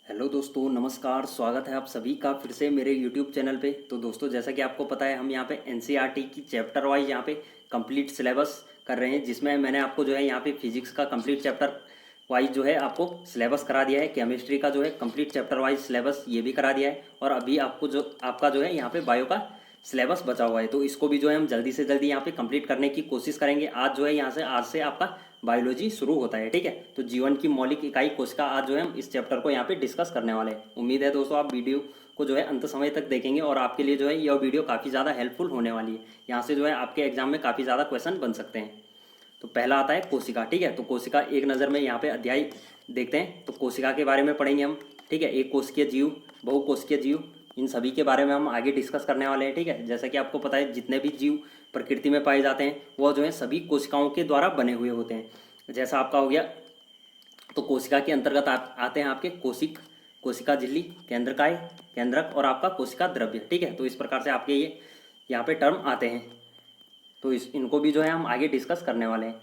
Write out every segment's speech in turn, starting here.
Hello दोस्तों, नमस्कार। स्वागत है आप सभी का फिर से मेरे यूट्यूब चैनल पे। तो दोस्तों, जैसा कि आपको पता है, हम यहाँ पे एनसीईआरटी की चैप्टर वाइज यहाँ पे कंप्लीट सिलेबस कर रहे हैं, जिसमें मैंने आपको जो है यहाँ पे फिजिक्स का कंप्लीट चैप्टर वाइज जो है आपको सिलेबस करा दिया है। केमिस्ट्री का जो है कंप्लीट चैप्टर वाइज सिलेबस ये भी करा दिया है, और अभी आपको जो आपका जो है यहाँ पे बायो का सिलेबस बचा हुआ है, तो इसको भी जो है हम जल्दी से जल्दी यहाँ पे कंप्लीट करने की कोशिश करेंगे। आज जो है आज से आपका बायोलॉजी शुरू होता है, ठीक है। तो जीवन की मौलिक इकाई कोशिका, आज जो है हम इस चैप्टर को यहाँ पे डिस्कस करने वाले हैं। उम्मीद है दोस्तों आप वीडियो को जो है अंत समय तक देखेंगे, और आपके लिए जो है यह वीडियो काफ़ी ज़्यादा हेल्पफुल होने वाली है। यहाँ से जो है आपके एग्जाम में काफ़ी ज़्यादा क्वेश्चन बन सकते हैं। तो पहला आता है कोशिका, ठीक है। तो कोशिका एक नज़र में यहाँ पे अध्याय देखते हैं। तो कोशिका के बारे में पढ़ेंगे हम, ठीक है। एक कोशिकीय जीव, बहुकोशिकीय जीव, इन सभी के बारे में हम आगे डिस्कस करने वाले हैं, ठीक है। जैसा कि आपको पता है, जितने भी जीव प्रकृति में पाए जाते हैं वह जो है सभी कोशिकाओं के द्वारा बने हुए होते हैं। जैसा आपका हो गया, तो कोशिका के अंतर्गत आते हैं आपके कोशिक, कोशिका झिल्ली, केंद्रकाय, केंद्रक, और आपका कोशिका द्रव्य, ठीक है। तो इस प्रकार से आपके ये यहाँ पे टर्म आते हैं। तो इनको भी जो है हम आगे डिस्कस करने वाले हैं।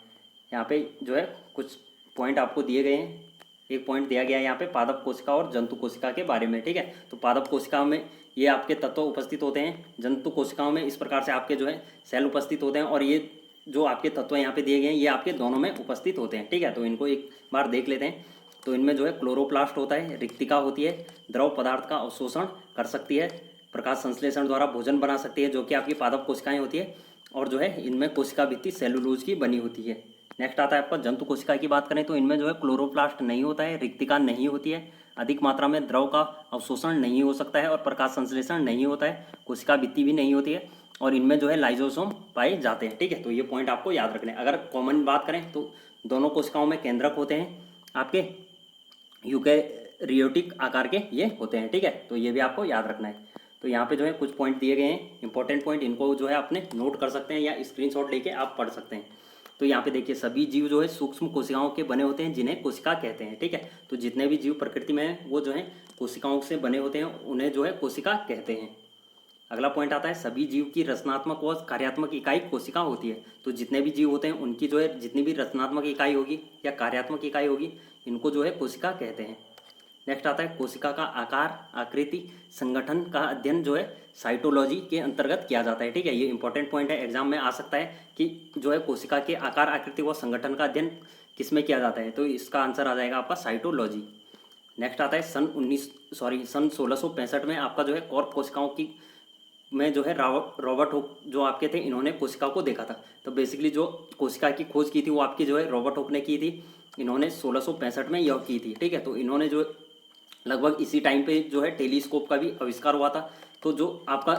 यहाँ पे जो है कुछ पॉइंट आपको दिए गए हैं। एक पॉइंट दिया गया है यहाँ पे पादप कोशिका और जंतु कोशिका के बारे में, ठीक है। तो पादप कोशिकाओं में ये आपके तत्व उपस्थित होते हैं, जंतु कोशिकाओं में इस प्रकार से आपके जो है सेल उपस्थित होते हैं, और ये जो आपके तत्व यहाँ पे दिए गए हैं ये आपके दोनों में उपस्थित होते हैं, ठीक है। तो इनको एक बार देख लेते हैं। तो इनमें जो है क्लोरोप्लास्ट होता है, रिक्तिका होती है, द्रव पदार्थ का अवशोषण कर सकती है, प्रकाश संश्लेषण द्वारा भोजन बना सकती है, जो कि आपकी पादप कोशिकाएं होती है, और जो है इनमें कोशिका भित्ति सेलुलोज की बनी होती है। नेक्स्ट आता है आपका जंतु कोशिका की बात करें, तो इनमें जो है क्लोरोप्लास्ट नहीं होता है, रिक्तिका नहीं होती है, अधिक मात्रा में द्रव का अवशोषण नहीं हो सकता है, और प्रकाश संश्लेषण नहीं होता है, कोशिका भित्ति भी नहीं होती है, और इनमें जो है लाइजोसोम पाए जाते हैं, ठीक है। तो ये पॉइंट आपको याद रखने हैं। अगर कॉमन बात करें तो दोनों कोशिकाओं में केंद्रक होते हैं, आपके यूकेरियोटिक आकार के ये होते हैं, ठीक है। तो ये भी आपको याद रखना है। तो यहाँ पे जो है कुछ पॉइंट दिए गए हैं, इंपॉर्टेंट पॉइंट, इनको जो है अपने नोट कर सकते हैं या स्क्रीनशॉट लेके आप पढ़ सकते हैं। तो यहाँ पे देखिए, सभी जीव जो है सूक्ष्म कोशिकाओं के बने होते हैं, जिन्हें कोशिका कहते हैं, ठीक है। तो जितने भी जीव प्रकृति में हैं वो जो है कोशिकाओं से बने होते हैं, उन्हें जो है कोशिका कहते हैं। अगला पॉइंट आता है, सभी जीव की रचनात्मक व कार्यात्मक इकाई कोशिका होती है। तो जितने भी जीव होते हैं उनकी जो है जितनी भी रचनात्मक इकाई होगी या कार्यात्मक इकाई होगी, इनको जो है कोशिका कहते हैं। नेक्स्ट आता है, कोशिका का आकार, आकृति, संगठन का अध्ययन जो है साइटोलॉजी के अंतर्गत किया जाता है, ठीक है। ये इंपॉर्टेंट पॉइंट है, एग्जाम में आ सकता है कि जो है कोशिका के आकार, आकृति व संगठन का अध्ययन किस में किया जाता है, तो इसका आंसर आ जाएगा आपका साइटोलॉजी। नेक्स्ट आता है, सन 1665 में आपका जो है कॉर्क कोशिकाओं की में जो है रॉबर्ट हुक जो आपके थे, इन्होंने कोशिका को देखा था। तो बेसिकली जो कोशिका की खोज की थी वो आपकी जो है रॉबर्ट हुक ने की थी, इन्होंने 1665 में यह की थी, ठीक है। तो इन्होंने जो लगभग इसी टाइम पे जो है टेलीस्कोप का भी आविष्कार हुआ था। तो जो आपका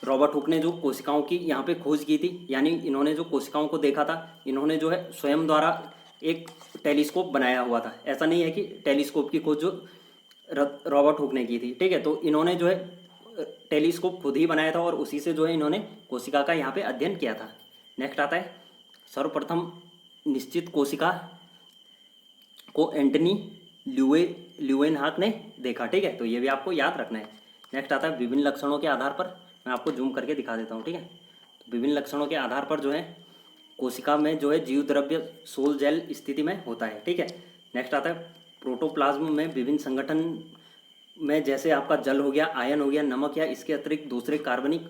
रॉबर्ट हुक ने जो कोशिकाओं की यहाँ पे खोज की थी, यानी इन्होंने जो कोशिकाओं को देखा था, इन्होंने जो है स्वयं द्वारा एक टेलीस्कोप बनाया हुआ था। ऐसा नहीं है कि टेलीस्कोप की खोज जो रॉबर्ट हुक ने की थी, ठीक है। तो इन्होंने जो है टेलीस्कोप खुद ही बनाया था, और उसी से जो है इन्होंने कोशिका का यहाँ पे अध्ययन किया था। नेक्स्ट आता है, सर्वप्रथम निश्चित कोशिका को एंटनी ल्यूवेनहाक ने देखा, ठीक है। तो ये भी आपको याद रखना है। नेक्स्ट आता है, विभिन्न लक्षणों के आधार पर, मैं आपको जूम करके दिखा देता हूँ, ठीक है। तो विभिन्न लक्षणों के आधार पर जो है कोशिका में जो है जीव द्रव्य सोल जेल स्थिति में होता है, ठीक है। नेक्स्ट आता है, प्रोटोप्लाज्म में विभिन्न संगठन में, जैसे आपका जल हो गया, आयन हो गया, नमक, या इसके अतिरिक्त दूसरे कार्बनिक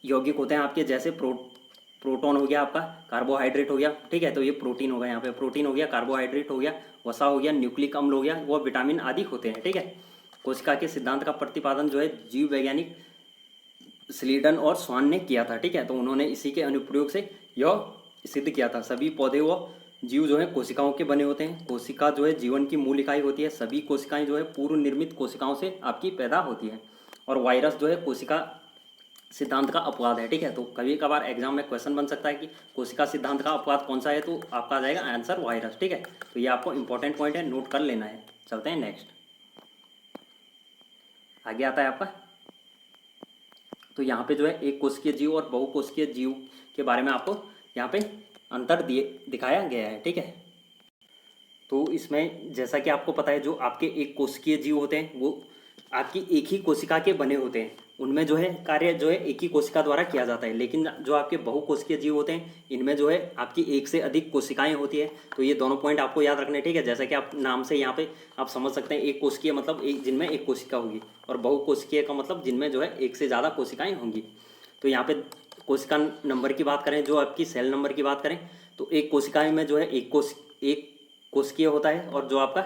यौगिक होते हैं आपके, जैसे प्रोटॉन हो गया, आपका कार्बोहाइड्रेट हो गया, ठीक है। तो ये प्रोटीन हो गया, यहाँ पे प्रोटीन हो गया, कार्बोहाइड्रेट हो गया, वसा हो गया, न्यूक्लिक अम्ल हो गया, वो विटामिन आदि होते हैं, ठीक है। कोशिका के सिद्धांत का प्रतिपादन जो है जीव वैज्ञानिक स्लीडन और स्वान ने किया था, ठीक है। तो उन्होंने इसी के अनुप्रयोग से यह सिद्ध किया था। सभी पौधे व जीव जो है कोशिकाओं के बने होते हैं। कोशिका जो है जीवन की मूल इकाई होती है। सभी कोशिकाएं जो है पूर्व निर्मित कोशिकाओं से आपकी पैदा होती है, और वायरस जो है कोशिका सिद्धांत का अपवाद है, ठीक है। तो कभी कभार एग्जाम में क्वेश्चन बन सकता है कि कोशिका सिद्धांत का अपवाद कौन सा है, तो आपका आ जाएगा आंसर वायरस, ठीक है। तो ये आपको इंपॉर्टेंट पॉइंट है, नोट कर लेना है। चलते हैं नेक्स्ट, आगे आता है आपका, तो यहाँ पे जो है एक कोशिकीय जीव और बहुकोशिकीय जीव के बारे में आपको यहाँ पे अंतर दिखाया गया है, ठीक है। तो इसमें जैसा कि आपको पता है, जो आपके एक कोशिकीय जीव होते हैं वो आपकी एक ही कोशिका के बने होते हैं, उनमें जो है कार्य जो है एक ही कोशिका द्वारा किया जाता है, लेकिन जो आपके बहुकोशिकीय जीव होते हैं इनमें जो है आपकी एक से अधिक कोशिकाएं होती है। तो ये दोनों पॉइंट आपको याद रखने, ठीक है। जैसा कि आप नाम से यहाँ पे आप समझ सकते हैं, एक कोशिकीय मतलब एक जिनमें एक कोशिका होगी, और बहुकोशिकीय का मतलब जिनमें जो है एक से ज़्यादा कोशिकाएं होंगी। तो यहाँ पे कोशिका नंबर की बात करें, जो आपकी सेल नंबर की बात करें, तो एक कोशिका में जो है एक कोशिकीय होता है, और जो आपका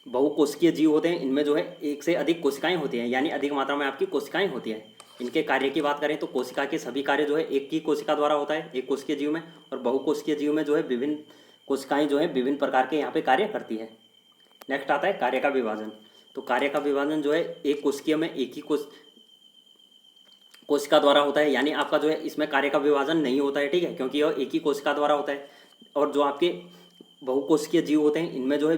बहुकोशिकीय जीव होते हैं इनमें जो है एक से अधिक कोशिकाएं होती हैं, यानी अधिक मात्रा में आपकी कोशिकाएं होती हैं। इनके कार्य की बात करें तो कोशिका के सभी कार्य जो है एक ही कोशिका द्वारा होता है एक कोशिकीय जीव में, और बहुकोशिकीय जीव में जो है विभिन्न कोशिकाएं जो है विभिन्न प्रकार के यहाँ पे कार्य करती है। नेक्स्ट आता है कार्य का विभाजन। तो कार्य का विभाजन जो है एक कोशिकीय में एक ही कोशिका द्वारा होता है, यानी आपका जो है इसमें कार्य का विभाजन नहीं होता है, ठीक है, क्योंकि यह एक ही कोशिका द्वारा होता है। और जो आपके बहुकोशिकीय जीव होते हैं इनमें जो है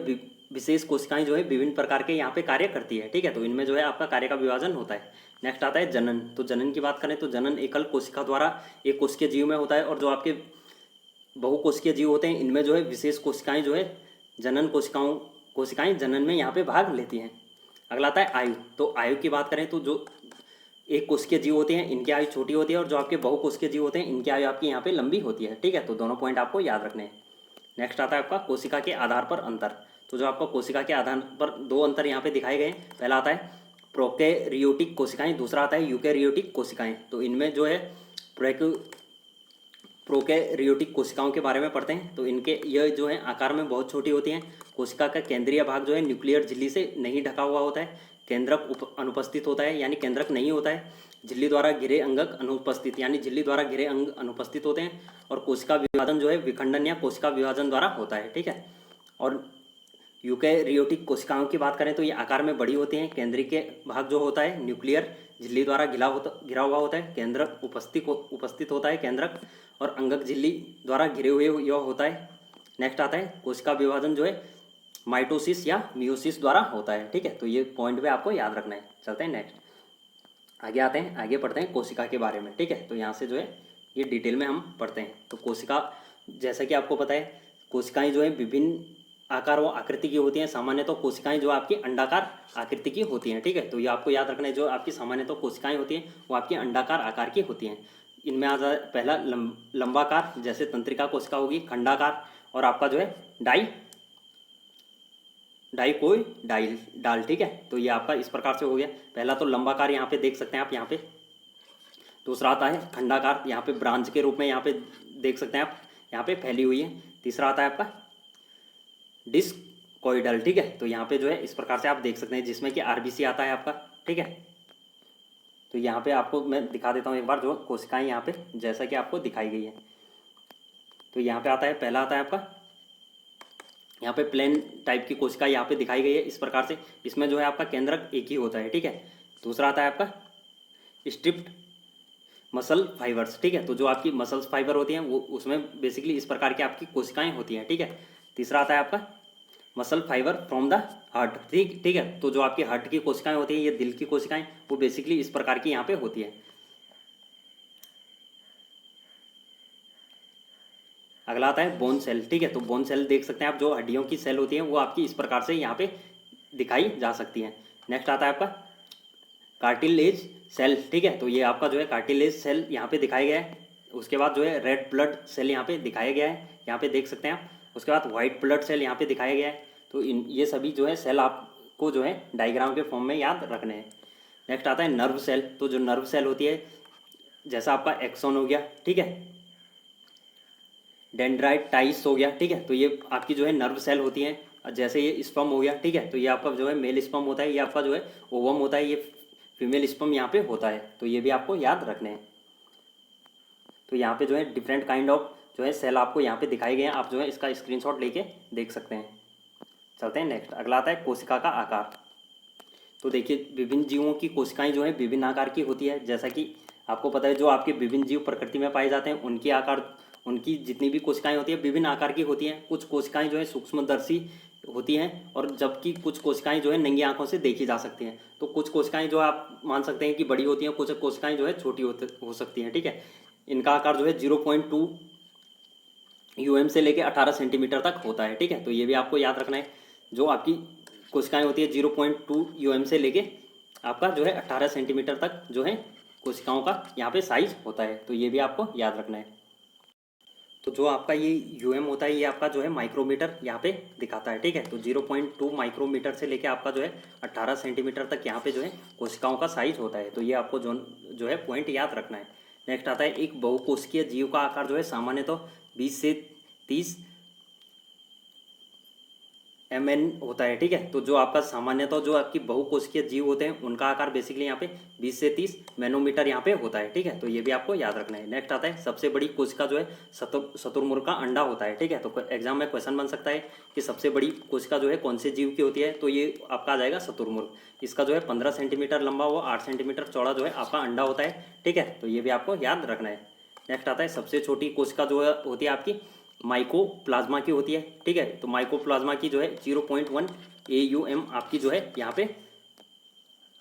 विशेष कोशिकाएं जो है विभिन्न प्रकार के यहाँ पे कार्य करती है, ठीक है। तो इनमें जो है आपका कार्य का विभाजन होता है। नेक्स्ट आता है जनन। तो जनन की बात करें तो जनन एकल कोशिका द्वारा एक कोशिकीय जीव में होता है, और जो आपके बहुकोशिकीय जीव होते हैं इनमें जो है विशेष कोशिकाएं जो है जनन कोशिकाएं जनन में यहाँ पे भाग लेती हैं। अगला आता है आयु। तो आयु की बात करें तो जो एक कोशिकीय जीव होते हैं इनकी आयु छोटी होती है, और जो आपके बहुकोशिकीय जीव होते हैं इनकी आयु आपकी यहाँ पे लंबी होती है, ठीक है। तो दोनों पॉइंट आपको याद रखने हैं। नेक्स्ट आता है आपका कोशिका के आधार पर अंतर। तो जो आपको कोशिका के आधार पर दो अंतर यहाँ पे दिखाए गए हैं, पहला आता है प्रोकैरियोटिक कोशिकाएं, दूसरा आता है यूकैरियोटिक कोशिकाएं। तो इनमें जो है प्रोकैरियोटिक कोशिकाओं के बारे में पढ़ते हैं। तो इनके यह जो है आकार में बहुत छोटी होती हैं। कोशिका का केंद्रीय भाग जो है न्यूक्लियर झिल्ली से नहीं ढका हुआ होता है, केंद्रक अनुपस्थित होता है, यानी केंद्रक नहीं होता है। झिल्ली द्वारा घिरे अंगक अनुपस्थित, यानी झिल्ली द्वारा घिरे अंग अनुपस्थित होते हैं। और कोशिका विभाजन जो है विखंडन या कोशिका विभाजन द्वारा होता है, ठीक है। और यूकैरियोटिक कोशिकाओं की बात करें तो ये आकार में बड़ी होती हैं। केंद्रीय के भाग जो होता है न्यूक्लियर झिल्ली द्वारा घिरा हुआ होता है, केंद्रक उपस्थित होता है केंद्रक, और अंगक झिल्ली द्वारा घिरे हुए यह होता है। नेक्स्ट आता है कोशिका विभाजन जो है माइटोसिस या मियोसिस द्वारा होता है, ठीक है। तो ये पॉइंट पे आपको याद रखना है। चलते हैं नेक्स्ट, आगे आते हैं, आगे पढ़ते हैं कोशिका के बारे में, ठीक है। तो यहाँ से जो है ये डिटेल में हम पढ़ते हैं। तो कोशिका, जैसा कि आपको पता है, कोशिकाएं जो है विभिन्न आकार व आकृति की होती हैं। सामान्य तो कोशिकाएं जो आपकी अंडाकार आकृति की होती हैं, ठीक है। तो ये आपको याद रखना है, जो आपकी सामान्य तो कोशिकाएं होती हैं वो आपकी अंडाकार आकार की होती हैं। इनमें आ जाए पहला लंबाकार, जैसे तंत्रिका कोशिका होगी, खंडाकार, और आपका जो है डाल, ठीक है। तो ये आपका इस प्रकार से हो गया। पहला तो लंबाकार, यहाँ पे देख सकते हैं आप यहाँ पे। दूसरा आता है खंडाकार, यहाँ पे ब्रांच के रूप में यहाँ पे देख सकते हैं आप, यहाँ पे फैली हुई है। तीसरा आता है आपका डिस्कोइडल, ठीक है। तो यहाँ पे जो है इस प्रकार से आप देख सकते हैं, जिसमें कि आरबीसी आता है आपका, ठीक है। तो यहाँ पे आपको मैं दिखा देता हूँ एक बार, जो कोशिकाएं यहाँ पे जैसा कि आपको दिखाई गई है। तो यहाँ पे आता है, पहला आता है आपका यहाँ पे प्लेन टाइप की कोशिका यहाँ पे दिखाई गई है इस प्रकार से। इसमें जो है आपका केंद्रक एक ही होता है, ठीक है। दूसरा आता है आपका स्ट्रिप्ड मसल फाइबर्स, ठीक है। तो जो आपकी मसल्स फाइबर होती हैं वो उसमें बेसिकली इस प्रकार की आपकी कोशिकाएं होती हैं, ठीक है। तीसरा आता है आपका muscle fibre from the heart, ठीक है। तो जो आपकी हार्ट की कोशिकाएं होती हैं, ये दिल की कोशिकाएं, वो बेसिकली इस प्रकार की यहाँ पे होती है। अगला आता है बोन सेल, ठीक है। तो बोन सेल देख सकते हैं आप, जो हड्डियों की सेल होती हैं वो आपकी इस प्रकार से यहाँ पे दिखाई जा सकती हैं। नेक्स्ट आता है आपका कार्टिलेज सेल, ठीक है। तो ये आपका जो है कार्टिलेज सेल यहाँ पे दिखाया गया है। उसके बाद जो है रेड ब्लड सेल यहाँ पे दिखाया गया है, यहाँ पे देख सकते हैं आप। उसके बाद व्हाइट ब्लड सेल यहाँ पे दिखाया गया है। तो ये सभी जो है सेल आपको जो है डायग्राम के फॉर्म में याद रखने हैं। नेक्स्ट आता है नर्व सेल। तो जो नर्व सेल होती है, जैसा आपका एक्सॉन हो गया, ठीक है, डेंड्राइटाइस हो गया, ठीक है। तो ये आपकी जो है नर्व सेल होती हैं। जैसे ये स्पर्म हो गया, ठीक है। तो ये आपका जो है मेल स्पर्म होता है, ये आपका जो है ओवम होता है, ये फीमेल स्पर्म यहाँ पे होता है। तो ये भी आपको याद रखने हैं। तो यहाँ पे जो है डिफरेंट काइंड ऑफ जो है सेल आपको यहाँ पे दिखाए गए हैं। आप जो है इसका स्क्रीनशॉट लेके देख सकते हैं। चलते हैं नेक्स्ट, अगला आता है कोशिका का आकार। तो देखिए विभिन्न जीवों की कोशिकाएं जो है विभिन्न आकार की होती है। जैसा कि आपको पता है, जो आपके विभिन्न जीव प्रकृति में पाए जाते हैं उनकी आकार, उनकी जितनी भी कोशिकाएं होती हैं विभिन्न आकार की होती हैं। कुछ कोशिकाएं जो है सूक्ष्मदर्शी होती हैं, और जबकि कुछ कोशिकाएं जो है नंगी आंखों से देखी जा सकती हैं। तो कुछ कोशिकाएं जो आप मान सकते हैं कि बड़ी होती हैं, कुछ कोशिकाएं जो है छोटी हो सकती हैं, ठीक है। इनका आकार जो है 0.2 UM से लेकर 18 सेंटीमीटर तक होता है, ठीक है। तो ये भी आपको याद रखना है। जो आपकी कोशिकाएं होती है 0.2 UM से लेके आपका जो है 18 सेंटीमीटर तक जो है कोशिकाओं का यहाँ पे साइज होता है। तो ये भी आपको याद रखना है। तो जो आपका ये यूएम होता है ये आपका जो है माइक्रोमीटर यहाँ पे दिखाता है, ठीक है। तो 0.2 माइक्रोमीटर से लेके आपका जो है 18 सेंटीमीटर तक यहाँ पे जो है कोशिकाओं का साइज होता है। तो ये आपको जो है पॉइंट याद रखना है। नेक्स्ट आता है एक बहुकोशिकीय जीव का आकार जो है सामान्य तो 20 से 30 mn होता है, ठीक है। तो जो आपका सामान्यतः जो आपकी बहुकोशिकीय जीव होते हैं उनका आकार बेसिकली यहाँ पे 20 से 30 नैनोमीटर यहाँ पे होता है, ठीक है। तो ये भी आपको याद रखना है। नेक्स्ट आता है सबसे बड़ी कोशिका जो है शुतुरमुर्ग का अंडा होता है, ठीक है। तो एग्जाम में क्वेश्चन बन सकता है कि सबसे बड़ी कोशिका जो है कौन से जीव की होती है, तो ये आपका आ जाएगा शुतुरमुर्ग। इसका जो है 15 सेंटीमीटर लंबा व 8 सेंटीमीटर चौड़ा जो है आपका अंडा होता है, ठीक है। तो ये भी आपको याद रखना है। नेक्स्ट आता है सबसे छोटी कोशिका जो होती है आपकी माइकोप्लाज्मा की होती है, ठीक है। तो माइकोप्लाज्मा की जो है 0.1 AUM आपकी जो है यहाँ पे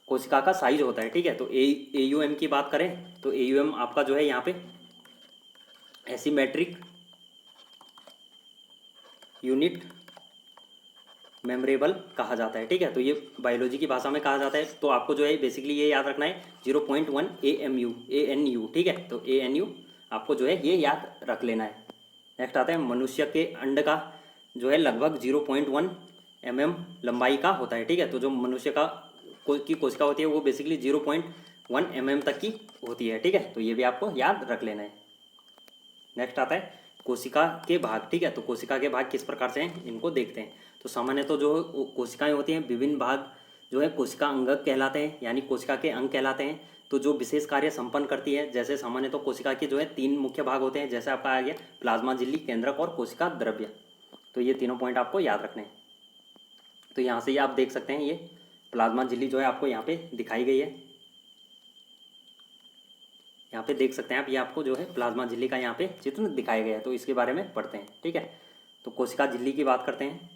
कोशिका का साइज होता है, ठीक है। तो AUM की बात करें तो AUM आपका जो है यहाँ पे एसीमेट्रिक यूनिट मेमोरेबल कहा जाता है, ठीक है। तो ये बायोलॉजी की भाषा में कहा जाता है। तो आपको जो है बेसिकली ये याद रखना है 0.1 ANU, ठीक है। तो ANU आपको जो है ये याद रख लेना है। नेक्स्ट आता है मनुष्य के अंड का जो है लगभग 0.1 mm लंबाई का होता है, ठीक है। तो जो मनुष्य की कोशिका होती है वो बेसिकली 0.1 mm तक की होती है, ठीक है। तो ये भी आपको याद रख लेना है। नेक्स्ट आता है कोशिका के भाग, ठीक है। तो कोशिका के भाग किस प्रकार से हैं इनको देखते हैं। तो सामान्य तो जो कोशिकाएं होती हैं विभिन्न भाग जो है कोशिका अंग कहलाते हैं, यानी कोशिका के अंग कहलाते हैं। तो जो विशेष कार्य संपन्न करती है, जैसे सामान्य तो कोशिका के जो है 3 मुख्य भाग होते हैं, जैसे आपका आ गया प्लाज्मा झिल्ली, केंद्रक और कोशिका द्रव्य। तो ये तीनों पॉइंट आपको याद रखने हैं। तो यहाँ से ये आप देख सकते हैं ये प्लाज्मा झिल्ली जो है आपको यहाँ पे दिखाई गई है। यहाँ पे देख सकते हैं आप, ये आपको जो है प्लाज्मा झिल्ली का यहाँ पे चित्र दिखाया गया है। तो इसके बारे में पढ़ते हैं, ठीक है। तो कोशिका झिल्ली की बात करते हैं।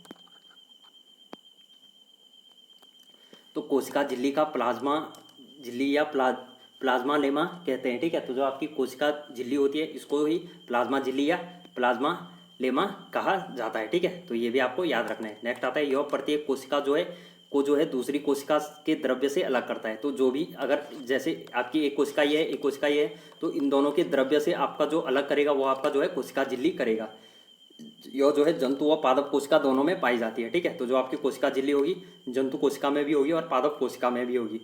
तो कोशिका झिल्ली का प्लाज्मा झिल्ली या प्लाज्मा लेमा कहते हैं, ठीक है। तो जो आपकी कोशिका झिल्ली होती है इसको ही प्लाज्मा झिल्ली या प्लाज्मा लेमा कहा जाता है, ठीक है। तो ये भी आपको याद रखना है। नेक्स्ट आता है यह प्रत्येक कोशिका जो है दूसरी कोशिका के द्रव्य से अलग करता है। तो जो भी अगर जैसे आपकी एक कोशिका ये है, एक कोशिका ये है, तो इन दोनों के द्रव्य से आपका जो अलग करेगा वो आपका जो है कोशिका झिल्ली करेगा। यह जो है जंतु व पादप कोशिका दोनों में पाई जाती है, ठीक है। तो जो आपकी कोशिका झिल्ली होगी जंतु कोशिका में भी होगी और पादप कोशिका में भी होगी।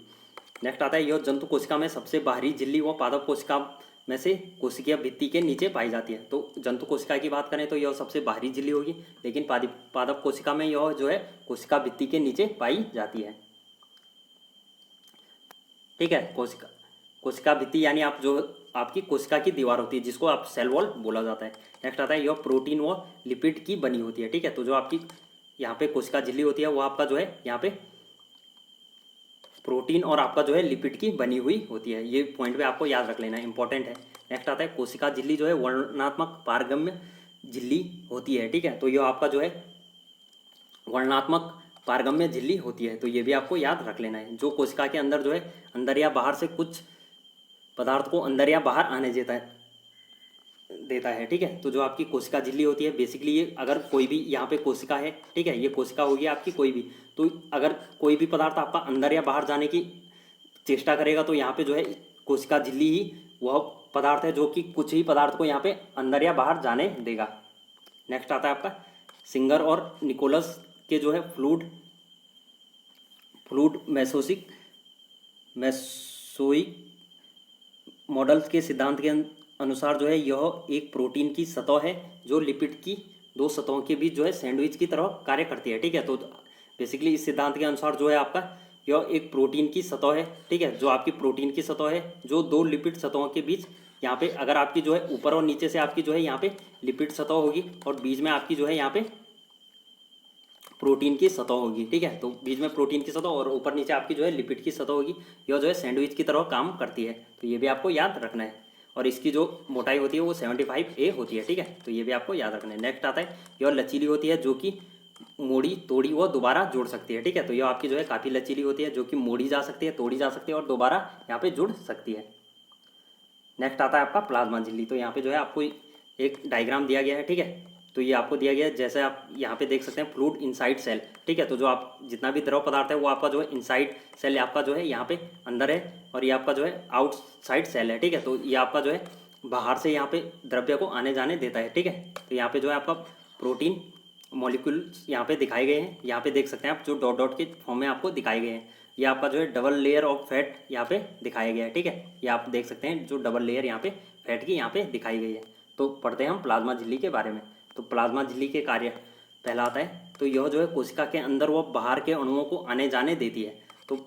नेक्स्ट आता है यह जंतु कोशिका में सबसे बाहरी झिल्ली व पादप कोशिका में से कोशिकीय भित्ति के नीचे पाई जाती है। तो जंतु कोशिका की बात करें तो यह सबसे बाहरी झिल्ली होगी, लेकिन पादप कोशिका में यह जो है कोशिका भित्ति के नीचे पाई जाती है, ठीक है। कोशिका भित्ति यानी आप जो आपकी कोशिका की दीवार होती है जिसको आप सेल वॉल बोला जाता है। नेक्स्ट आता है यह प्रोटीन व लिपिड की बनी होती है, ठीक है। तो जो आपकी यहाँ पे कोशिका झिल्ली होती है वो आपका जो है यहाँ पे प्रोटीन और आपका जो है लिपिड की बनी हुई होती है। ये पॉइंट पे आपको याद रख लेना है, इंपॉर्टेंट है। नेक्स्ट आता है कोशिका झिल्ली जो है वर्णनात्मक पारगम्य झिल्ली होती है, ठीक है। तो यह आपका जो है वर्णनात्मक पारगम्य झिल्ली होती है। तो ये भी आपको याद रख लेना है। जो कोशिका के अंदर जो है अंदर या बाहर से कुछ पदार्थ को अंदर या बाहर आने देता है, ठीक है। तो जो आपकी कोशिका झिल्ली होती है बेसिकली ये अगर कोई भी यहाँ पे कोशिका है, ठीक है, ये कोशिका होगी आपकी कोई भी, तो अगर कोई भी पदार्थ आपका अंदर या बाहर जाने की चेष्टा करेगा तो यहाँ पे जो है कोशिका झिल्ली ही वह पदार्थ है जो कि कुछ ही पदार्थ को यहाँ पे अंदर या बाहर जाने देगा। नेक्स्ट आता है आपका सिंगर और निकोलस के जो है फ्लूड मेसोइक मॉडल्स के सिद्धांत के अनुसार जो है यह एक प्रोटीन की सतह है जो लिपिड की 2 सतहों के बीच जो है सैंडविच की तरह कार्य करती है, ठीक है। तो बेसिकली इस सिद्धांत के अनुसार जो है आपका यह एक प्रोटीन की सतह है, ठीक है। जो आपकी प्रोटीन की सतह है जो 2 लिपिड सतहों के बीच यहाँ पे अगर आपकी जो है ऊपर और नीचे से आपकी जो है यहाँ पे लिपिड सतह होगी और बीच में आपकी जो है यहाँ पे प्रोटीन की सतह होगी, ठीक है। तो बीच में प्रोटीन की सतह और ऊपर नीचे आपकी जो है लिपिड की सतह होगी। यह जो है सैंडविच की तरह काम करती है। तो ये भी आपको याद रखना है। और इसकी जो मोटाई होती है वो 75A होती है, ठीक है। तो ये भी आपको याद रखना है। नेक्स्ट आता है यह लचीली होती है जो कि मोड़ी तोड़ी व दोबारा जोड़ सकती है, ठीक है। तो यह आपकी जो है काफ़ी लचीली होती है जो कि मोड़ी जा सकती है, तोड़ी जा सकती है और दोबारा यहाँ पे जुड़ सकती है। नेक्स्ट आता है आपका प्लाज्मा झिल्ली। तो यहाँ पे जो है आपको एक डायग्राम दिया गया है, ठीक है। तो ये आपको दिया गया है, जैसे आप यहाँ पे देख सकते हैं फ्लूइड इनसाइड सेल, ठीक है। तो जो आप जितना भी द्रव पदार्थ है वो आपका जो है इनसाइड सेल आपका जो है यहाँ पे अंदर है, और ये आपका जो है आउटसाइड सेल है, ठीक है। तो ये आपका जो है बाहर से यहाँ पे द्रव्य को आने जाने देता है, ठीक है। तो यहाँ पे जो है आपका प्रोटीन मॉलिक्यूल्स यहाँ पे दिखाए गए हैं, यहाँ पे देख सकते हैं आप, जो डॉट डॉट के फॉर्म में आपको दिखाए गए हैं। ये आपका जो है डबल लेयर ऑफ फैट यहाँ पे दिखाया गया है, ठीक है। ये आप देख सकते हैं जो डबल लेयर यहाँ पे फैट की यहाँ पे दिखाई गई है। तो पढ़ते हैं हम प्लाज्मा झिल्ली के बारे में। तो प्लाज्मा झिल्ली के कार्य पहला आता है, तो यह जो है कोशिका के अंदर वो बाहर के अणुओं को आने जाने देती है। तो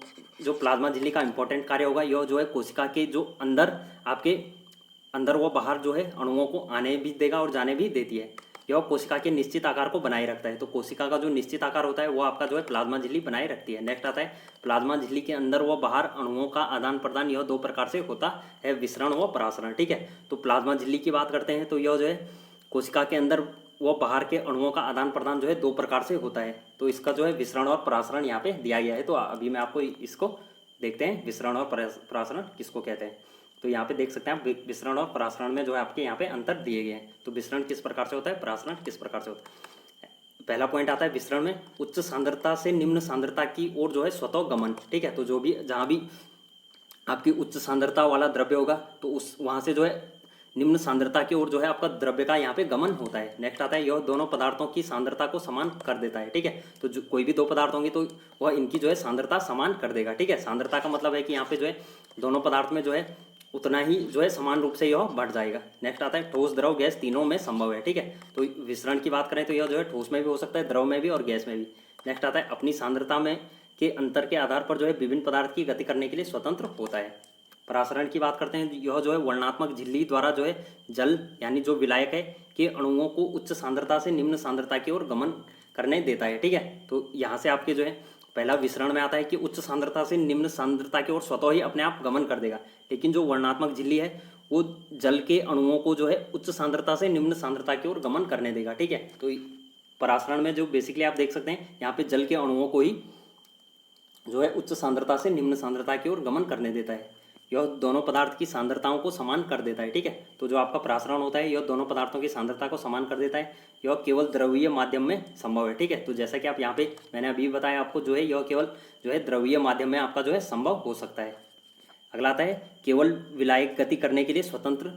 जो प्लाज्मा झिल्ली का इंपॉर्टेंट कार्य होगा, यह जो है कोशिका के जो अंदर आपके अंदर वो बाहर जो है अणुओं को आने भी देगा और जाने भी देती है। यह कोशिका के निश्चित आकार को बनाए रखता है। तो कोशिका का जो निश्चित आकार होता है वो आपका जो है प्लाज्मा झिल्ली बनाए रखती है। नेक्स्ट आता है प्लाज्मा झिल्ली के अंदर वो बाहर अणुओं का आदान प्रदान, यह दो प्रकार से होता है, विसरण व परासरण, ठीक है। तो प्लाज्मा झिल्ली की बात करते हैं तो यह जो है कोशिका के अंदर वो बाहर के अणुओं का आदान प्रदान जो है दो प्रकार से होता है। तो इसका जो है विसरण और परासरण यहाँ पे दिया गया है। तो अभी मैं आपको इसको देखते हैं, विसरण और परासरण किसको कहते हैं। तो यहाँ पे देख सकते हैं आप विसरण और परासरण में जो है आपके यहाँ पे अंतर दिए गए हैं। तो विसरण किस प्रकार से होता है, परासरण किस प्रकार से होता है। पहला पॉइंट आता है विसरण में उच्च सांद्रता से निम्न सांद्रता की ओर जो है स्वतः गमन, ठीक है। तो जो भी जहाँ भी आपकी उच्च सांद्रता वाला द्रव्य होगा तो उस वहाँ से जो है निम्न सांद्रता की ओर जो है आपका द्रव्य का यहाँ पे गमन होता है। नेक्स्ट आता है यह दोनों पदार्थों की सांद्रता को समान कर देता है, ठीक है। तो जो कोई भी दो पदार्थ होंगे तो वह इनकी जो है सांद्रता समान कर देगा, ठीक है। सांद्रता का मतलब है कि यहाँ पे जो है दोनों पदार्थ में जो है उतना ही जो है समान रूप से यह बढ़ जाएगा। नेक्स्ट आता है ठोस द्रव गैस तीनों में संभव है, ठीक है। तो विसरण की बात करें तो यह जो है ठोस में भी हो सकता है, द्रव में भी और गैस में भी। नेक्स्ट आता है अपनी सांद्रता में के अंतर के आधार पर जो है विभिन्न पदार्थ की गति करने के लिए स्वतंत्र होता है। परासरण की बात करते हैं, यह जो है वर्णनात्मक झिल्ली द्वारा जो है जल यानी जो विलायक है के अणुओं को उच्च सांद्रता से निम्न सांद्रता की ओर गमन करने देता है, ठीक है। तो यहाँ से आपके जो है पहला विसरण में आता है कि उच्च सांद्रता से निम्न सांद्रता की ओर स्वतः ही अपने आप गमन कर देगा। लेकिन जो वर्णनात्मक झिल्ली है वो जल के अणुओं को जो है उच्च सांद्रता से निम्न सांद्रता की ओर गमन करने देगा, ठीक है। तो परासरण में जो बेसिकली आप देख सकते हैं यहाँ पे जल के अणुओं को ही जो है उच्च सांद्रता से निम्न सांद्रता की ओर गमन करने देता है। यह दोनों पदार्थ की सांद्रताओं को समान कर देता है, ठीक है। तो जो आपका परासरण होता है यह दोनों पदार्थों की सांद्रता को समान कर देता है। यह केवल द्रवीय माध्यम में संभव है, ठीक है। तो जैसा कि आप यहाँ पे मैंने अभी बताया आपको जो है यह केवल जो है द्रवीय माध्यम में आपका जो है संभव हो सकता है। अगला आता है केवल विलायक गति करने के लिए स्वतंत्र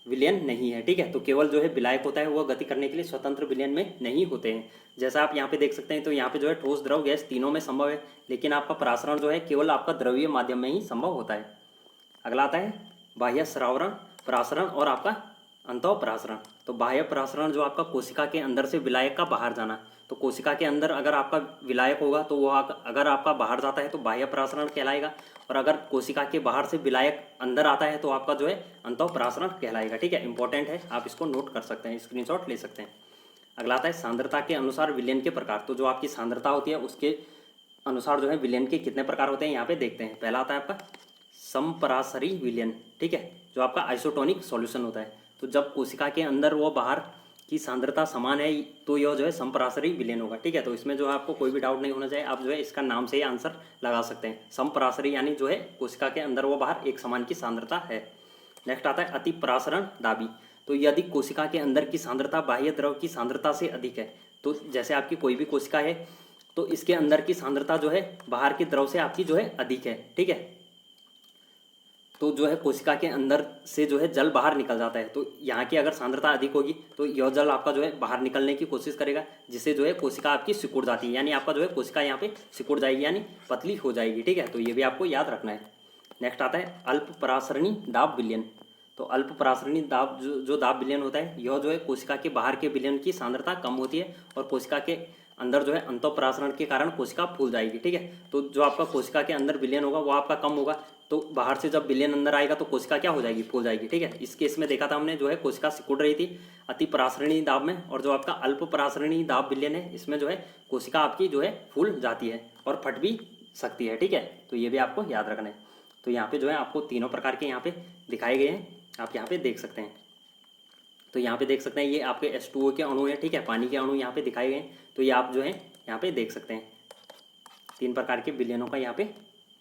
विलयन नहीं है, ठीक है। तो केवल जो है विलायक होता है वह गति करने के लिए स्वतंत्र विलयन में नहीं होते हैं। जैसा आप यहाँ पे देख सकते हैं तो यहाँ पे जो है ठोस द्रव गैस तीनों में संभव है, लेकिन आपका परासरण जो है केवल आपका द्रवीय माध्यम में ही संभव होता है। अगला आता है बाह्य स्रावरण परासरण और आपका अंतः परासरण। तो बाह्य परासरण जो आपका कोशिका के अंदर से विलायक का बाहर जाना। तो कोशिका के अंदर अगर आपका विलायक होगा तो वह अगर आपका बाहर जाता है तो बाह्य परासरण कहलाएगा, और अगर कोशिका के बाहर से विलायक अंदर आता है तो आपका जो है अंतः परासरण कहलाएगा, ठीक है। इंपॉर्टेंट है, आप इसको नोट कर सकते हैं, स्क्रीनशॉट ले सकते हैं। अगला आता है सांद्रता के अनुसार विलयन के प्रकार। तो जो आपकी सांद्रता होती है उसके अनुसार जो है विलयन के कितने प्रकार होते हैं यहाँ पे देखते हैं। पहला आता है आपका समपरासरी विलयन, ठीक है, जो आपका आइसोटोनिक सॉल्यूशन होता है। तो जब कोशिका के अंदर वो बाहर की सांद्रता समान है तो यह जो है समपरासरी विलयन होगा, ठीक है। तो इसमें जो है आपको कोई भी डाउट नहीं होना चाहिए, आप जो है इसका नाम से ही आंसर लगा सकते हैं। समपरासरी यानी जो है कोशिका के अंदर वो बाहर एक समान की सांद्रता है। नेक्स्ट आता है अति परासरण दाबी। तो यदि कोशिका के अंदर की सांद्रता बाह्य द्रव की सांद्रता से अधिक है, तो जैसे आपकी कोई भी कोशिका है तो इसके अंदर की सांद्रता जो है बाहर के द्रव से आपकी जो है अधिक है, ठीक है। तो जो है कोशिका के अंदर से जो है जल बाहर निकल जाता है। तो यहाँ की अगर सांद्रता अधिक होगी तो यह जल आपका जो है बाहर निकलने की कोशिश करेगा, जिससे जो है कोशिका आपकी सिकुड़ जाती है, यानी आपका जो है कोशिका यहाँ पे सिकुड़ जाएगी यानी पतली हो जाएगी, ठीक है। तो ये भी आपको याद रखना है। नेक्स्ट आता है अल्प परासरणी दाब विलयन। तो अल्प परासरणी दाब जो दाब विलयन होता है यह जो है कोशिका के बाहर के विलयन की सांद्रता कम होती है और कोशिका के अंदर जो है अंतःपरासरण के कारण कोशिका फूल जाएगी, ठीक है। तो जो आपका कोशिका के अंदर विलयन होगा वो आपका कम होगा, तो बाहर से जब विलयन अंदर आएगा तो कोशिका क्या हो जाएगी, फूल जाएगी, ठीक है। इस केस में देखा था हमने जो है कोशिका सिकुड़ रही थी अति परासरणी दाब में, और जो आपका अल्प परासरणी दाब विलयन है इसमें जो है कोशिका आपकी जो है फूल जाती है और फट भी सकती है, ठीक है। तो ये भी आपको याद रखना है। तो यहाँ पे जो है आपको तीनों प्रकार के यहाँ पे दिखाए गए हैं, आप यहाँ पे देख सकते हैं। तो यहाँ पे देख सकते हैं ये आपके H2O के अणु हैं, ठीक है, पानी के अणु यहाँ पे दिखाए गए हैं। तो ये आप जो है यहाँ पे देख सकते हैं तीन प्रकार के विलयनों का यहाँ पे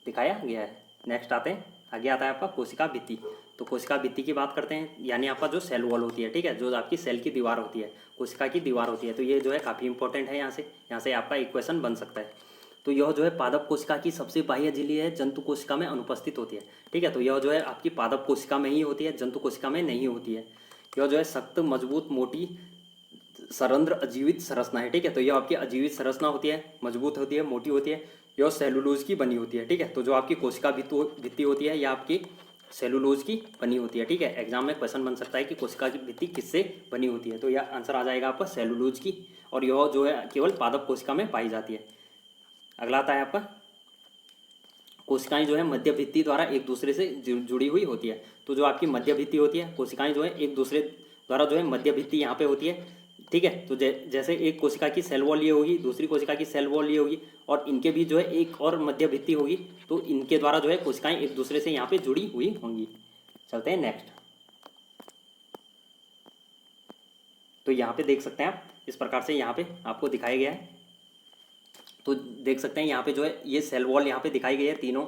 दिखाया गया है। नेक्स्ट आते हैं आगे आता है आपका कोशिका भित्ति। तो कोशिका भित्ति की बात करते हैं, यानी आपका जो सेल वॉल होती है, ठीक है, जो आपकी सेल की दीवार होती है, कोशिका की दीवार होती है। तो ये जो है काफ़ी इंपॉर्टेंट है, यहाँ से आपका एक क्वेश्चन बन सकता है। तो यह जो है पादप कोशिका की सबसे बाह्य झिल्ली है, जंतु कोशिका में अनुपस्थित होती है, ठीक है। तो यह जो है आपकी पादप कोशिका में ही होती है, जंतु कोशिका में नहीं होती है। यह जो है सख्त, मजबूत, मोटी, सरंध्र अजीवित संरचना है, ठीक है। तो यह आपकी अजीवित संरचना होती है, मजबूत होती है, मोटी होती है, यह सेलुलोज की बनी होती है, ठीक है। तो जो आपकी कोशिका भित्ति होती है, यह आपकी सेलुलोज की बनी होती है, ठीक है। एग्जाम में क्वेश्चन बन सकता है कि कोशिका की भित्ति किससे बनी होती है, तो यह आंसर आ जाएगा आपका सेलुलोज की, और यह जो है केवल पादप कोशिका में पाई जाती है। अगला आता है आपका कोशिकाएं जो है मध्य भित्ति द्वारा एक दूसरे से जुड़ी हुई होती है। तो जो आपकी मध्य भित्ति होती है, कोशिकाएं जो है एक दूसरे द्वारा जो है मध्य भित्ति यहाँ पे होती है, ठीक है। तो जैसे एक कोशिका की सेल वॉल ये होगी, दूसरी कोशिका की सेल वॉल ये होगी, और इनके भी जो है एक और मध्य भित्ति होगी, तो इनके द्वारा जो है कोशिकाएं एक दूसरे से यहाँ पे जुड़ी हुई होंगी। चलते हैं नेक्स्ट। तो यहाँ पे देख सकते हैं आप, इस प्रकार से यहाँ पे आपको दिखाया गया है। तो देख सकते हैं यहाँ पे जो है ये सेल वॉल यहाँ पे दिखाई गई है, तीनों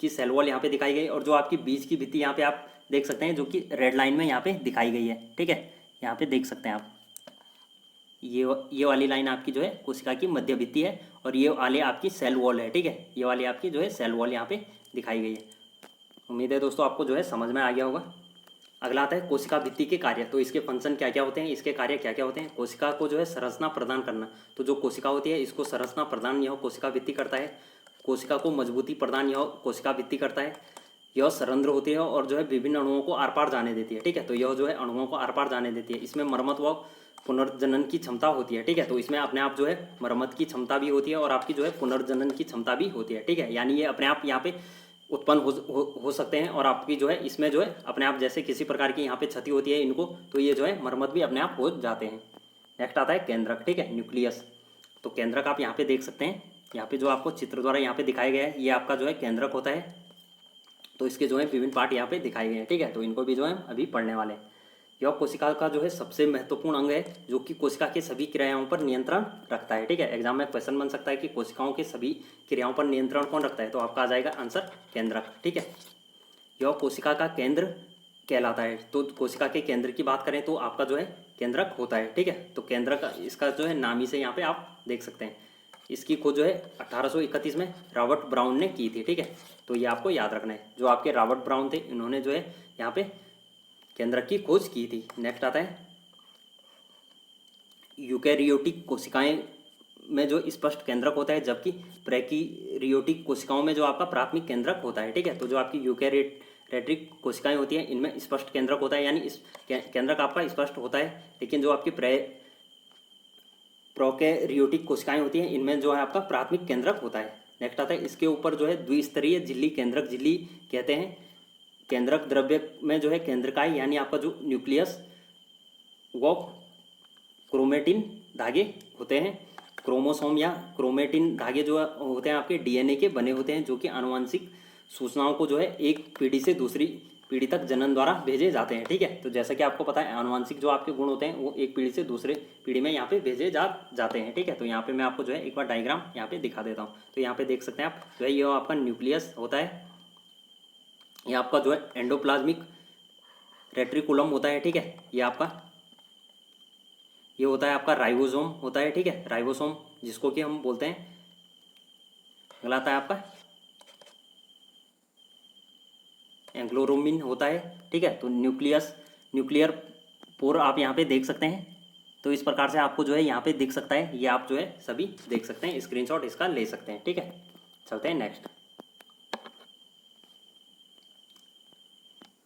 की सेल वॉल यहाँ पे दिखाई गई, और जो आपकी बीच की भित्ति यहाँ पे आप देख सकते हैं, जो कि रेड लाइन में यहाँ पे दिखाई गई है, ठीक है। यहाँ पे देख सकते हैं आप, ये वाली लाइन आपकी जो है कोशिका की मध्य भित्ति है, और ये वाली आपकी सेल वॉल है, ठीक है। ये वाली आपकी जो है सेल वॉल यहाँ पे दिखाई गई है। उम्मीद है दोस्तों आपको जो है समझ में आ गया होगा। अगला आता है कोशिका भित्ति के कार्य। तो इसके फंक्शन क्या क्या होते हैं, इसके कार्य क्या क्या होते हैं। कोशिका को जो है संरचना प्रदान करना, तो जो कोशिका होती है इसको संरचना प्रदान यह कोशिका भित्ति करता है। कोशिका को मजबूती प्रदान यह कोशिका भित्ति करता है। यह सरंध्र होती है और जो है विभिन्न अणुओं को आर पार जाने देती है, ठीक है। तो यह जो है अणुओं को आर पार जाने देती है। इसमें मरम्मत व पुनर्जनन की क्षमता होती है, ठीक है। तो इसमें अपने आप जो है मरम्मत की क्षमता भी होती है, और आपकी जो है पुनर्जनन की क्षमता भी होती है, ठीक है। यानी ये अपने आप यहाँ पे उत्पन्न हो सकते हैं, और आपकी जो है इसमें जो है अपने आप, जैसे किसी प्रकार की यहाँ पे क्षति होती है इनको, तो ये जो है मरम्मत भी अपने आप हो जाते हैं। नेक्स्ट आता है केंद्रक, ठीक है, न्यूक्लियस। तो केंद्रक आप यहाँ पे देख सकते हैं, यहाँ पे जो आपको चित्र द्वारा यहाँ पे दिखाया गया है, ये आपका जो है केंद्रक होता है। तो इसके जो है विभिन्न पार्ट यहाँ पे दिखाए गए हैं, ठीक है। तो इनको भी जो है अभी पढ़ने वाले हैं। यह कोशिका का जो है सबसे महत्वपूर्ण अंग है, जो कि कोशिका के सभी क्रियाओं पर नियंत्रण रखता है, ठीक है। एग्जाम में क्वेश्चन बन सकता है कि कोशिकाओं के सभी क्रियाओं पर नियंत्रण कौन रखता है, तो आपका आ जाएगा आंसर केंद्रक, ठीक है। यह कोशिका का केंद्र कहलाता है। तो कोशिका के केंद्र की बात करें तो आपका जो है केंद्रक होता है, ठीक है। तो केंद्रक इसका जो है नाम ही से यहाँ पे आप देख सकते हैं। इसकी खोज जो है 1831 में रॉबर्ट ब्राउन ने की थी, ठीक है। तो ये आपको याद रखना है। जो आपके रॉबर्ट ब्राउन थे, इन्होंने जो है यहाँ पे केंद्रक की खोज की थी। नेक्स्ट आता है यूकैरियोटिक कोशिकाएं में जो स्पष्ट केंद्रक होता है, जबकि प्रोकैरियोटिक कोशिकाओं में जो आपका प्राथमिक केंद्रक होता है, ठीक है। तो जो आपकी यूकैरियोटिक कोशिकाएं होती हैं, इनमें स्पष्ट केंद्रक होता है, यानी इस केंद्रक आपका स्पष्ट होता है। लेकिन जो आपकी प्रोकैरियोटिक कोशिकाएं होती हैं, इनमें जो है आपका प्राथमिक केंद्रक होता है। नेक्स्ट आता है इसके ऊपर जो है द्विस्तरीय झिल्ली केंद्रक झिल्ली कहते हैं। केंद्रक द्रव्य में जो है केंद्रकाय, यानी आपका जो न्यूक्लियस वो क्रोमेटिन धागे होते हैं। क्रोमोसोम या क्रोमेटिन धागे जो होते हैं आपके डीएनए के बने होते हैं, जो कि आनुवंशिक सूचनाओं को जो है एक पीढ़ी से दूसरी पीढ़ी तक जनन द्वारा भेजे जाते हैं, ठीक है। तो जैसा कि आपको पता है, आनुवंशिक जो आपके गुण होते हैं वो एक पीढ़ी से दूसरे पीढ़ी में यहाँ पे भेजे जाते हैं, ठीक है। तो यहाँ पे मैं आपको जो है एक बार डायग्राम यहाँ पे दिखा देता हूँ। तो यहाँ पे देख सकते हैं आप, जो है ये आपका न्यूक्लियस होता है, ये आपका जो है एंडोप्लाज्मिक रेट्रिकुलम होता है, ठीक है। ये होता है आपका राइबोसोम होता है, ठीक है, राइबोसोम जिसको कि हम बोलते हैं। अगला आता है आपका एंग्लोरोमिन होता है, ठीक है। तो न्यूक्लियर पोर आप यहाँ पे देख सकते हैं। तो इस प्रकार से आपको जो है यहाँ पे दिख सकता है, ये आप जो है सभी देख सकते हैं, स्क्रीनशॉट इसका ले सकते हैं, ठीक है। चलते हैं नेक्स्ट।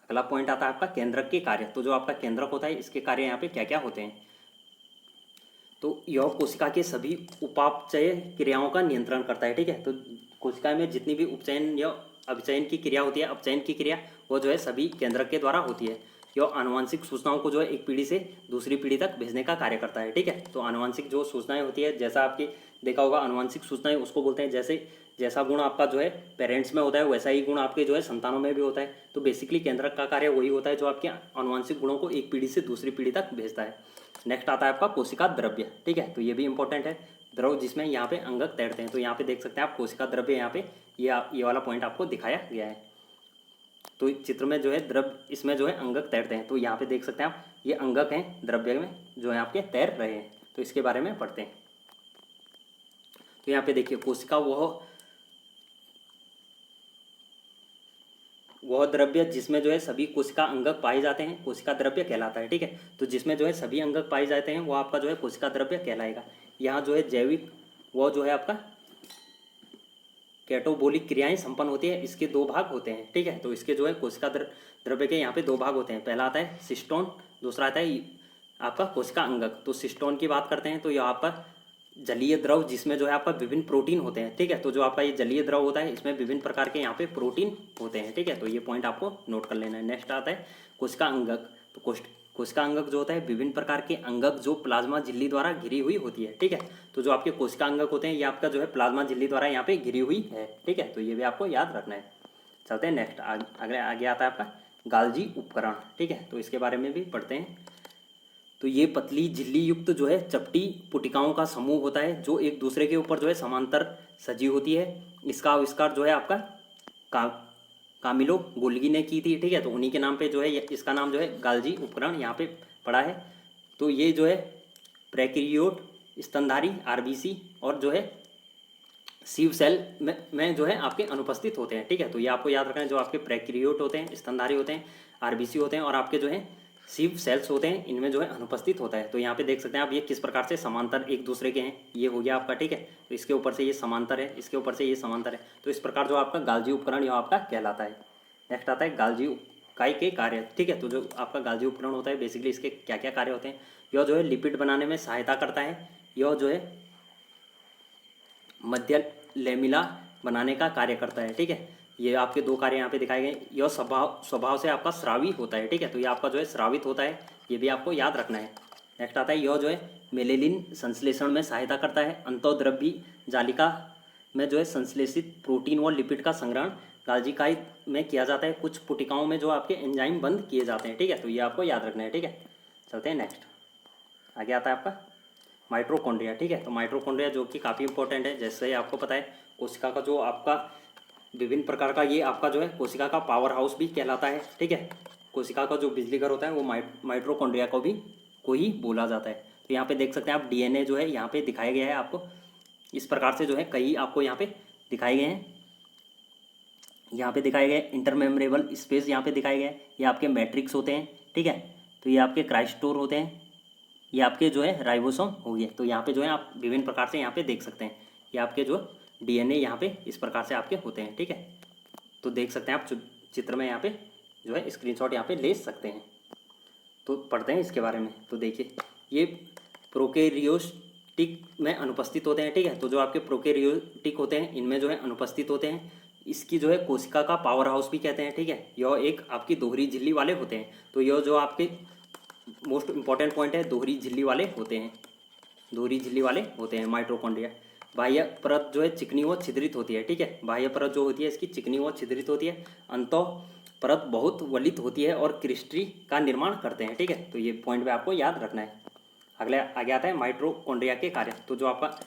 अगला पॉइंट आता है आपका केंद्रक के कार्य। तो जो आपका केंद्रक होता है, इसके कार्य यहाँ पे क्या क्या होते हैं। तो यह कोशिका के सभी उपापचय क्रियाओं का नियंत्रण करता है, ठीक है। तो कोशिका में जितनी भी उपचयन या अभिचयन की क्रिया होती है, अपचयन की क्रिया, वो जो है सभी केंद्रक के द्वारा होती है। यह आनुवंशिक सूचनाओं को जो है एक पीढ़ी से दूसरी पीढ़ी तक भेजने का कार्य करता है, ठीक है। तो आनुवंशिक जो सूचनाएं होती है, जैसा आपके देखा होगा, आनुवंशिक सूचनाएं उसको बोलते हैं, जैसा गुण आपका जो है पेरेंट्स में होता है, वैसा ही गुण आपके जो है संतानों में भी होता है। तो बेसिकली केंद्रक का कार्य वही होता है, जो आपके आनुवंशिक गुणों को एक पीढ़ी से दूसरी पीढ़ी तक भेजता है। नेक्स्ट आता है आपका कोशिका द्रव्य, ठीक है। तो ये भी इंपॉर्टेंट है, द्रव जिसमें यहाँ पे अंगक तैरते हैं। तो यहाँ पे देख सकते हैं आप कोशिका द्रव्य, यहाँ पे ये वाला पॉइंट आपको दिखाया गया है। तो चित्र में जो है द्रव्य, इसमें जो है अंगक तैरते हैं। तो यहाँ पे देख सकते हैं आप, ये अंगक हैं द्रव्य में जो है आपके तैर रहे हैं। तो इसके बारे में पढ़ते हैं। तो यहाँ पे देखिए कोशिका वह द्रव्य जिसमें जो है सभी कोशिका अंगक पाए जाते हैं, कोशिका द्रव्य कहलाता है। ठीक है, तो जिसमें जो है सभी अंगक पाए जाते हैं वो आपका जो है कोशिका द्रव्य कहलाएगा। यहाँ जो है जैविक वो जो है आपका कैटाबोलिक क्रियाएं संपन्न होती है, इसके दो भाग होते हैं। ठीक है, तो इसके जो है कोशिका द्रव्य के यहाँ पे दो भाग होते हैं। पहला आता है सिस्टोन, दूसरा आता है आपका कोशिका अंगक। तो सिस्टोन की बात करते हैं तो यह आपका जलीय द्रव जिसमें जो है आपका विभिन्न प्रोटीन होते हैं। ठीक है, तो जो आपका ये जलीय द्रव होता है इसमें विभिन्न प्रकार के यहाँ पे प्रोटीन होते हैं। ठीक है, तो ये पॉइंट आपको नोट कर लेना है। नेक्स्ट आता है कोशिका अंगक। तो कोशिका अंगक जो होता है विभिन्न प्रकार के अंगक जो प्लाज्मा झिल्ली द्वारा घिरी हुई होती है। ठीक है, तो जो आपके कोशिका अंगक होते हैं ये आपका जो है प्लाज्मा झिल्ली द्वारा यहाँ पे घिरी हुई है। ठीक है, तो ये भी आपको याद रखना है। चलते हैं नेक्स्ट, आगे आता है आपका गाल्जी उपकरण। ठीक है, तो इसके बारे में भी पढ़ते हैं। तो ये पतली झिल्ली युक्त जो है चपटी पुटिकाओं का समूह होता है जो एक दूसरे के ऊपर जो है समांतर सजी होती है। इसका आविष्कार जो है आपका कामिलो गोल्गी ने की थी। ठीक है, तो उन्हीं के नाम पे जो है इसका नाम जो है गाल्जी उपकरण यहाँ पे पड़ा है। तो ये जो है प्रोकैरियोट स्तनधारी आरबीसी और जो है सीव सेल में जो है आपके अनुपस्थित होते हैं। ठीक है, तो ये आपको याद रखना है, जो आपके प्रोकैरियोट होते हैं, स्तनधारी होते हैं, आरबीसी होते हैं और आपके जो है सीव सेल्स होते हैं, इनमें जो है अनुपस्थित होता है। तो यहाँ पे देख सकते हैं आप ये किस प्रकार से समांतर एक दूसरे के हैं। ये हो गया आपका। ठीक है, तो इसके ऊपर से ये समांतर है, इसके ऊपर से ये समांतर है। तो इस प्रकार जो आपका गाल्जी उपकरण यह आपका कहलाता है। नेक्स्ट आता है गाल्जी इकाई के कार्य। ठीक है, तो जो आपका गाल्जी उपकरण होता है बेसिकली इसके क्या क्या कार्य होते हैं। यह जो है लिपिड बनाने में सहायता करता है। यह जो है मध्य लेमिला बनाने का कार्य करता है। ठीक है, ये आपके दो कार्य यहाँ पे दिखाए गए। यह स्वभाव से आपका स्रावी होता है। ठीक है, तो ये आपका जो है स्रावित होता है, ये भी आपको याद रखना है। नेक्स्ट आता है यह जो है मेलेलिन संश्लेषण में सहायता करता है। अंतःद्रव्यी जालिका में जो है संश्लेषित प्रोटीन और लिपिड का संग्रहण गाल्जी इकाई में किया जाता है। कुछ पुटिकाओं में जो आपके एंजाइम बंद किए जाते हैं। ठीक है, तो ये आपको याद रखना है। ठीक है, चलते हैं नेक्स्ट, आगे आता है आपका माइटोकॉन्ड्रिया। ठीक है, तो माइटोकॉन्ड्रिया जो कि काफ़ी इंपॉर्टेंट है। जैसे आपको पता है कोशिका का जो आपका विभिन्न प्रकार का ये आपका जो है कोशिका का पावर हाउस भी कहलाता है। ठीक है, कोशिका का जो बिजली घर होता है वो माइटोकॉन्ड्रिया को ही बोला जाता है। तो यहाँ पे देख सकते हैं आप डीएनए जो है यहाँ पे दिखाया गया है आपको इस प्रकार से, जो है कई आपको यहाँ पे दिखाए गए हैं। यहाँ पे दिखाए गए इंटरमेमोरेबल स्पेस यहाँ पे दिखाए गए, ये आपके मैट्रिक्स होते हैं। ठीक है, तो ये आपके क्राइस्टोर होते हैं, ये आपके जो है राइबोसोम हो गए। तो यहाँ पे जो है आप विभिन्न प्रकार से यहाँ पे देख सकते हैं, ये आपके जो डीएनए यहाँ पे इस प्रकार से आपके होते हैं। ठीक है, तो देख सकते हैं आप चित्र में यहाँ पे जो है स्क्रीनशॉट यहाँ पे ले सकते हैं। तो पढ़ते हैं इसके बारे में। तो देखिए ये प्रोकैरियोटिक में अनुपस्थित होते हैं। ठीक है, तो जो आपके प्रोकैरियोटिक होते हैं इनमें जो है अनुपस्थित होते हैं। इसकी जो है कोशिका का पावर हाउस भी कहते हैं। ठीक है, यह एक आपकी दोहरी झिल्ली वाले होते हैं। तो यह जो आपके मोस्ट इंपॉर्टेंट पॉइंट है, दोहरी झिल्ली वाले होते हैं, दोहरी झिल्ली वाले होते हैं माइटोकॉन्ड्रिया। बाह्य परत जो है चिकनी व छिद्रित होती है। ठीक है, बाह्य परत जो होती है इसकी चिकनी व छिद्रित होती है। अंतः परत बहुत वलित होती है और क्रिस्टली का निर्माण करते हैं। ठीक है, तो ये पॉइंट भी आपको याद रखना है। आगे आता है माइटोकॉन्ड्रिया के कार्य। तो जो आपका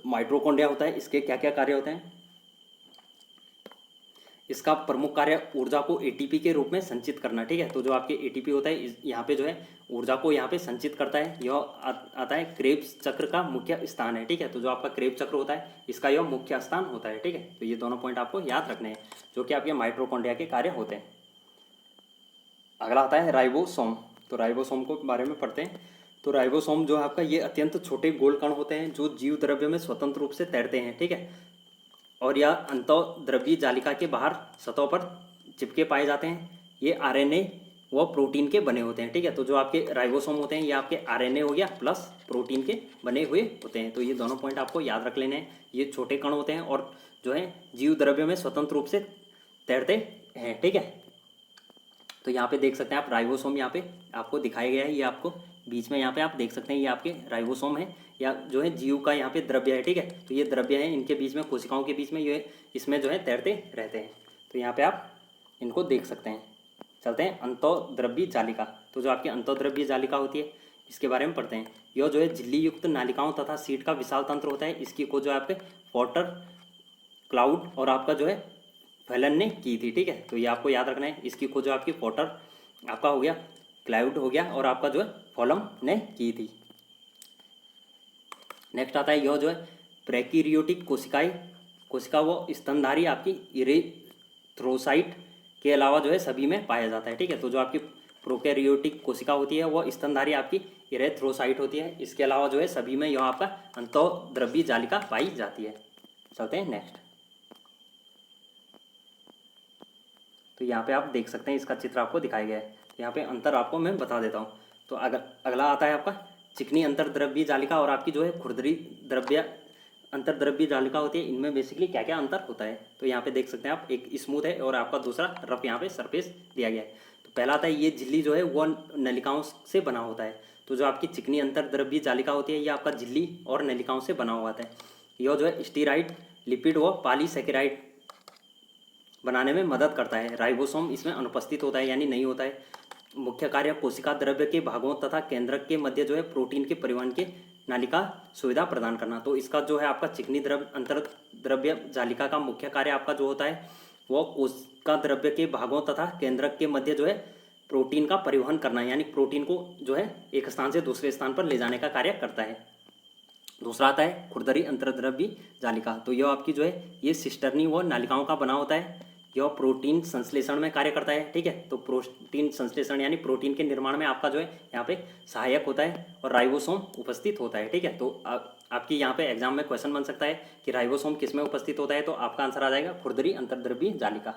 माइटोकॉन्ड्रिया होता है इसके क्या क्या कार्य होते हैं। इसका प्रमुख कार्य ऊर्जा को एटीपी के रूप में संचित करना। ठीक है, तो जो आपके एटीपी होता है यहाँ पे जो है ऊर्जा को यहाँ पे संचित करता है। यह आता है क्रेब्स चक्र का मुख्य स्थान है। ठीक है, तो जो आपका क्रेब्स चक्र होता है इसका यह मुख्य स्थान होता है। ठीक है, तो ये दोनों पॉइंट आपको याद रखने हैं जो कि आपके माइटोकॉन्ड्रिया के कार्य होते हैं। अगला आता है राइबोसोम। तो राइबोसोम को बारे में पढ़ते हैं। तो राइबोसोम जो है आपका ये अत्यंत छोटे गोल कण होते हैं जो जीव द्रव्य में स्वतंत्र रूप से तैरते हैं। ठीक है, और यह अंतःद्रव्यी जालिका के बाहर सतह पर चिपके पाए जाते हैं। ये आरएनए व प्रोटीन के बने होते हैं। ठीक है, तो जो आपके राइबोसोम होते हैं ये आपके आरएनए हो गया प्लस प्रोटीन के बने हुए होते हैं। तो ये दोनों पॉइंट आपको याद रख लेने हैं। ये छोटे कण होते हैं और जो है जीव द्रव्य में स्वतंत्र रूप से तैरते हैं। ठीक है, तो यहाँ पे देख सकते हैं आप राइबोसोम यहाँ पे आपको दिखाया गया है। ये आपको बीच में यहाँ पे आप देख सकते हैं ये आपके राइबोसोम है या जो है जीव का यहाँ पे द्रव्य है। ठीक है, तो ये द्रव्य है, इनके बीच में कोशिकाओं के बीच में ये इसमें जो है तैरते रहते हैं। तो यहाँ पे आप इनको देख सकते हैं। चलते हैं अंतःद्रव्यी जालिका। तो जो आपकी अंतःद्रव्यी जालिका होती है इसके बारे में पढ़ते हैं। यह जो है झिल्ली युक्त नालिकाओं तथा सीट का विशाल तंत्र होता है। इसकी को जो है आपके वाटर क्लाउड और आपका जो है फैलन ने की थी, ठीक है। तो ये आपको याद रखना है। इसकी खोज जो आपकी पोर्टर आपका हो गया, क्लाइव हो गया, और आपका जो है फॉलम ने की थी। नेक्स्ट आता है यह जो है प्रेक्यूरियोटिक कोशिका वो स्तनधारी आपकी इरेथ्रोसाइट के अलावा जो है सभी में पाया जाता है, ठीक है। तो जो आपकी प्रोकैरियोटिक कोशिका होती है वो स्तनधारी आपकी इरेथ्रोसाइट होती है। इसके अलावा जो है सभी में यह आपका अंतःद्रव्यी जालिका पाई जाती है। चलते हैं नेक्स्ट। तो यहाँ पे आप देख सकते हैं, इसका चित्र आपको दिखाया गया है। यहाँ पे अंतर आपको मैं बता देता हूँ। तो अगला आता है आपका चिकनी अंतर्द्रव्यी जालिका और आपकी जो है खुरदरी द्रव्य अंतर्द्रव्यी जालिका होती है। इनमें बेसिकली क्या क्या अंतर होता है, तो यहाँ पे देख सकते हैं आप, एक स्मूथ है और आपका दूसरा रफ यहाँ पे सरफेस दिया गया है। तो पहला आता है ये झिल्ली जो है वो नलिकाओं से बना होता है। तो जो आपकी चिकनी अंतर्द्रव्यी जालिका होती है ये आपका झिल्ली और नलिकाओं से बना हुआ होता है। यह जो है स्टीराइड लिपिड व पॉलीसेकेराइड बनाने में मदद करता है। राइबोसोम इसमें अनुपस्थित होता है यानी नहीं होता है। मुख्य कार्य कोशिका द्रव्य के भागों तथा केंद्रक के मध्य जो है प्रोटीन के परिवहन के नालिका सुविधा प्रदान करना। तो इसका जो है आपका चिकनी अंतर्द्रव्य जालिका का मुख्य कार्य आपका जो होता है वो कोशिका द्रव्य के भागों तथा केंद्रक के मध्य जो है प्रोटीन का परिवहन करना, यानी प्रोटीन को जो है एक स्थान से दूसरे स्थान पर ले जाने का कार्य करता है। दूसरा आता है खुरदरी अंतर्द्रव्यी जालिका। तो यह आपकी जो है ये सिस्टर्नी व नालिकाओं का बना होता है। यह प्रोटीन संश्लेषण में कार्य करता है, ठीक है। तो प्रोटीन संश्लेषण यानी प्रोटीन के निर्माण में आपका जो है यहाँ पे सहायक होता है और राइबोसोम उपस्थित होता है, ठीक है। तो आपकी यहाँ पे एग्जाम में क्वेश्चन बन सकता है कि राइबोसोम किस में उपस्थित होता है, तो आपका आंसर आ जाएगा खुरदरी अंतर्द्रव्यी जालिका।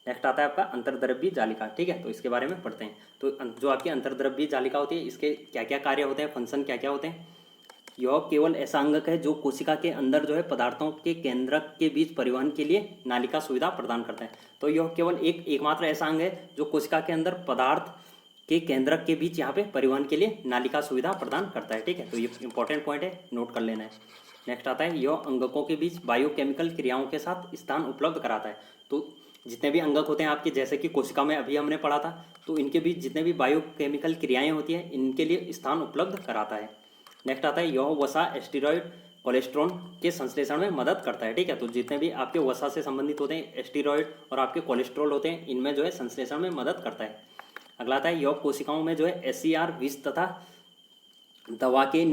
नेक्स्ट आता है आपका अंतर्द्रव्यी जालिका, ठीक है। तो इसके बारे में पढ़ते हैं। तो जो आपकी अंतर्द्रव्यी जालिका होती है इसके क्या क्या कार्य होते हैं, फंक्शन क्या क्या होते हैं। यह केवल ऐसा अंगक है जो कोशिका के अंदर जो है पदार्थों के केंद्रक के बीच परिवहन के लिए नालिका सुविधा प्रदान करता है। तो यह केवल एकमात्र ऐसा अंग है जो कोशिका के अंदर पदार्थ के केंद्रक के बीच यहाँ पे परिवहन के लिए नालिका सुविधा प्रदान करता है, ठीक है। तो ये इंपॉर्टेंट पॉइंट है, नोट कर लेना है। नेक्स्ट आता है यह अंगकों के बीच बायोकेमिकल क्रियाओं के साथ स्थान उपलब्ध कराता है। तो जितने भी अंगक होते हैं आपके, जैसे कि कोशिका में अभी हमने पढ़ा था, तो इनके बीच जितने भी बायोकेमिकल क्रियाएँ होती हैं इनके लिए स्थान उपलब्ध कराता है। नेक्स्ट आता है यह वसा एस्टेरॉयड कोलेस्ट्रॉल के संश्लेषण में मदद करता है, ठीक है। तो जितने भी आपके वसा से संबंधित होते हैं, एस्टेरॉयड और आपके कोलेस्ट्रॉल होते हैं, इनमें जो है संश्लेषण में मदद करता है। अगला आता है यह कोशिकाओं में जो है एससीआर विष तथा दवा के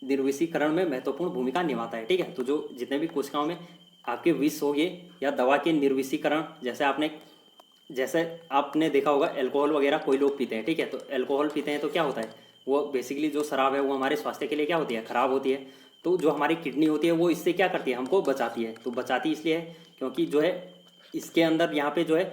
निर्विषीकरण में महत्वपूर्ण भूमिका निभाता है, ठीक है। तो जो जितने भी कोशिकाओं में आपके विष हो गए या दवा के निर्विषीकरण, जैसे आपने देखा होगा एल्कोहल वगैरह कोई लोग पीते हैं, ठीक है। तो एल्कोहल पीते हैं तो क्या होता है, वो बेसिकली जो शराब है वो हमारे स्वास्थ्य के लिए क्या होती है, खराब होती है। तो जो हमारी किडनी होती है वो इससे क्या करती है, हमको बचाती है। तो बचाती इसलिए है क्योंकि जो है इसके अंदर यहाँ पे जो है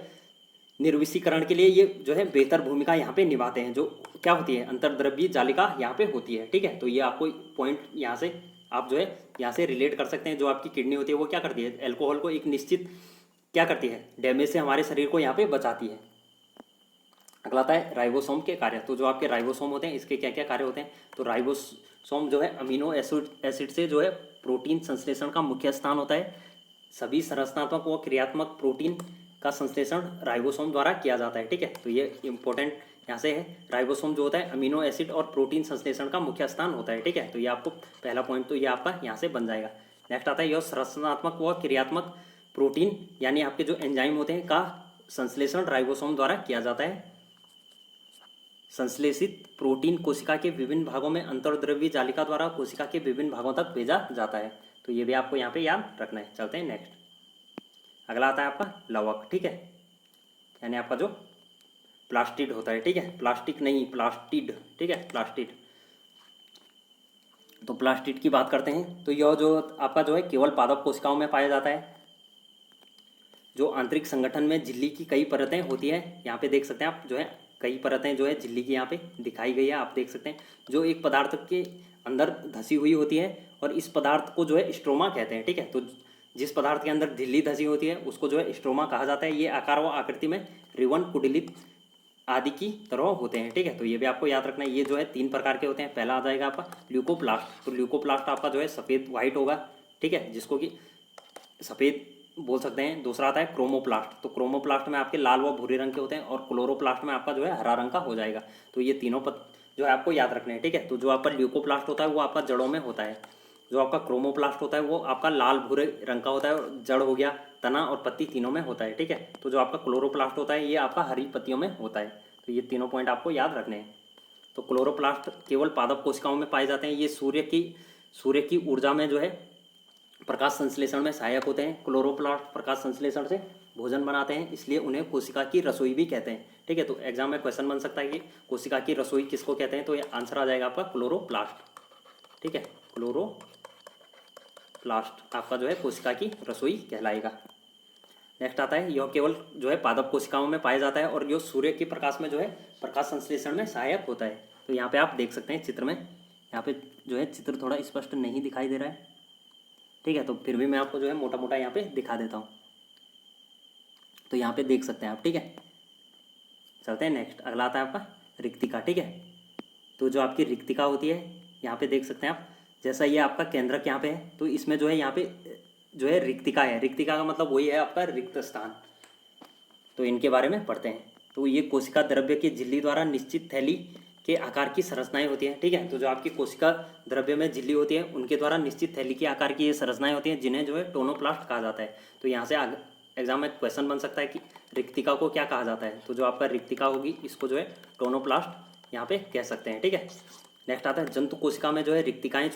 निर्विषीकरण के लिए ये जो है बेहतर भूमिका यहाँ पे निभाते हैं, जो क्या होती है अंतर्द्रव्यी जालिका यहाँ पे होती है, ठीक है। तो ये आपको पॉइंट यहाँ से आप जो है यहाँ से रिलेट कर सकते हैं। जो आपकी किडनी होती है वो क्या करती है, एल्कोहल को एक निश्चित क्या करती है, डैमेज से हमारे शरीर को यहाँ पे बचाती है। अगला आता है राइबोसोम के कार्य। तो जो आपके राइबोसोम होते हैं इसके क्या क्या कार्य होते हैं, तो राइबोसोम जो है अमीनो एसिड से जो है प्रोटीन संश्लेषण का मुख्य स्थान होता है। सभी संरचनात्मक व क्रियात्मक प्रोटीन का संश्लेषण राइबोसोम द्वारा किया जाता है, ठीक है। तो ये इंपॉर्टेंट यहाँ से है, राइबोसोम जो होता है अमीनो एसिड और प्रोटीन संश्लेषण का मुख्य स्थान होता है, ठीक है। तो ये आपको पहला पॉइंट तो ये आपका यहाँ से बन जाएगा। नेक्स्ट आता है यह संरचनात्मक व क्रियात्मक प्रोटीन यानी आपके जो एंजाइम होते हैं का संश्लेषण राइबोसोम द्वारा किया जाता है। संश्लेषित प्रोटीन कोशिका के विभिन्न भागों में अंतर्द्रव्यी जालिका द्वारा कोशिका के विभिन्न भागों तक भेजा जाता है। तो ये भी आपको यहाँ पे याद रखना है। चलते हैं नेक्स्ट। अगला आता है आपका लवक, ठीक है, यानी आपका जो प्लास्टिड होता है, ठीक है, प्लास्टिक नहीं प्लास्टिड, ठीक है, प्लास्टिड। तो प्लास्टिड की बात करते हैं। तो यह जो आपका जो है केवल पादप कोशिकाओं में पाया जाता है। जो आंतरिक संगठन में झिल्ली की कई परतें होती है, यहाँ पे देख सकते हैं आप जो है कई परतें जो है झिल्ली की यहाँ पे दिखाई गई है, आप देख सकते हैं। जो एक पदार्थ के अंदर धसी हुई होती है और इस पदार्थ को जो है स्ट्रोमा कहते हैं, ठीक है। तो जिस पदार्थ के अंदर झिल्ली धसी होती है उसको जो है स्ट्रोमा कहा जाता है। ये आकार व आकृति में रिवन, कुंडलित आदि की तरह होते हैं, ठीक है। तो ये भी आपको याद रखना है। ये जो है 3 प्रकार के होते हैं। पहला आ जाएगा आपका ल्यूकोप्लास्ट। तो ल्यूकोप्लास्ट आपका जो है सफ़ेद वाइट होगा, ठीक है, जिसको कि सफ़ेद बोल सकते हैं। दूसरा आता है क्रोमोप्लास्ट। तो क्रोमोप्लास्ट में आपके लाल व भूरे रंग के होते हैं और क्लोरोप्लास्ट में आपका जो है हरा रंग का हो जाएगा। तो ये तीनों जो है आपको याद रखने हैं, ठीक है। तो जो आपका ल्यूकोप्लास्ट होता है वो आपका जड़ों में होता है। जो आपका क्रोमोप्लास्ट होता है वो आपका लाल भूरे रंग का होता है, और जड़ हो गया, तना और पत्ती तीनों में होता है, ठीक है। तो जो आपका क्लोरोप्लास्ट होता है ये आपका हरी पत्तियों में होता है। तो ये तीनों पॉइंट आपको याद रखने हैं। तो क्लोरोप्लास्ट केवल पादप कोशिकाओं में पाए जाते हैं। ये सूर्य की ऊर्जा में जो है प्रकाश संश्लेषण में सहायक होते हैं। क्लोरोप्लास्ट प्रकाश संश्लेषण से भोजन बनाते हैं, इसलिए उन्हें कोशिका की रसोई भी कहते हैं, ठीक है। तो एग्जाम में क्वेश्चन बन सकता है कि कोशिका की रसोई किसको कहते हैं, तो ये आंसर आ जाएगा आपका क्लोरोप्लास्ट, ठीक है। क्लोरोप्लास्ट आपका जो है कोशिका की रसोई कहलाएगा। नेक्स्ट आता है, यह केवल जो है पादप कोशिकाओं में पाया जाता है और जो सूर्य के प्रकाश में जो है प्रकाश संश्लेषण में सहायक होता है। तो यहाँ पे आप देख सकते हैं चित्र में, यहाँ पे जो है चित्र थोड़ा स्पष्ट नहीं दिखाई दे रहा है, ठीक है। तो फिर भी मैं आपको जो है मोटा मोटा यहाँ पे दिखा देता हूँ। तो यहाँ पे देख सकते हैं आप, ठीक है। चलते हैं नेक्स्ट, अगला आता है आपका रिक्तिका, ठीक है। तो जो आपकी रिक्तिका होती है यहाँ पे देख सकते हैं आप, जैसा ये आपका केंद्रक यहाँ पे है, तो इसमें जो है यहाँ पे जो है रिक्तिका है। रिक्तिका का मतलब वही है आपका रिक्त स्थान। तो इनके बारे में पढ़ते हैं। तो ये कोशिका द्रव्य की झिल्ली द्वारा निश्चित थैली के आकार की संरचनाएं होती हैं, ठीक है। तो जो आपकी कोशिका द्रव्य में झिल्ली होती है उनके द्वारा निश्चित थैली के आकार की ये संरचनाएं होती हैं, जिन्हें जो है टोनोप्लास्ट कहा जाता है। तो यहाँ से एग्जाम में क्वेश्चन बन सकता है कि रिक्तिका को क्या कहा जाता है। तो जो आपका रिक्तिका होगी इसको जो है टोनोप्लास्ट यहाँ पे कह सकते हैं, ठीक है। नेक्स्ट आता है, जंतु कोशिका में जो है रिक्तिकाएँ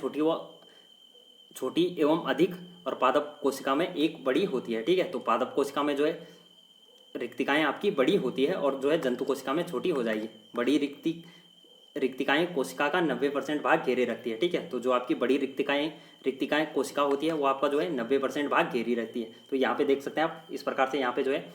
छोटी एवं अधिक और पादप कोशिका में एक बड़ी होती है, ठीक है। तो पादप कोशिका में जो है रिक्तिकाएँ आपकी बड़ी होती है और जो है जंतु कोशिका में छोटी हो जाएगी। बड़ी रिक्तिकाएँ कोशिका का 90% भाग घेरे रखती है, ठीक है। तो जो आपकी बड़ी रिक्तिकाएँ कोशिका होती है वो आपका जो है 90% भाग घेरी रखती है। तो यहाँ पे देख सकते हैं आप, इस प्रकार से यहाँ पे जो है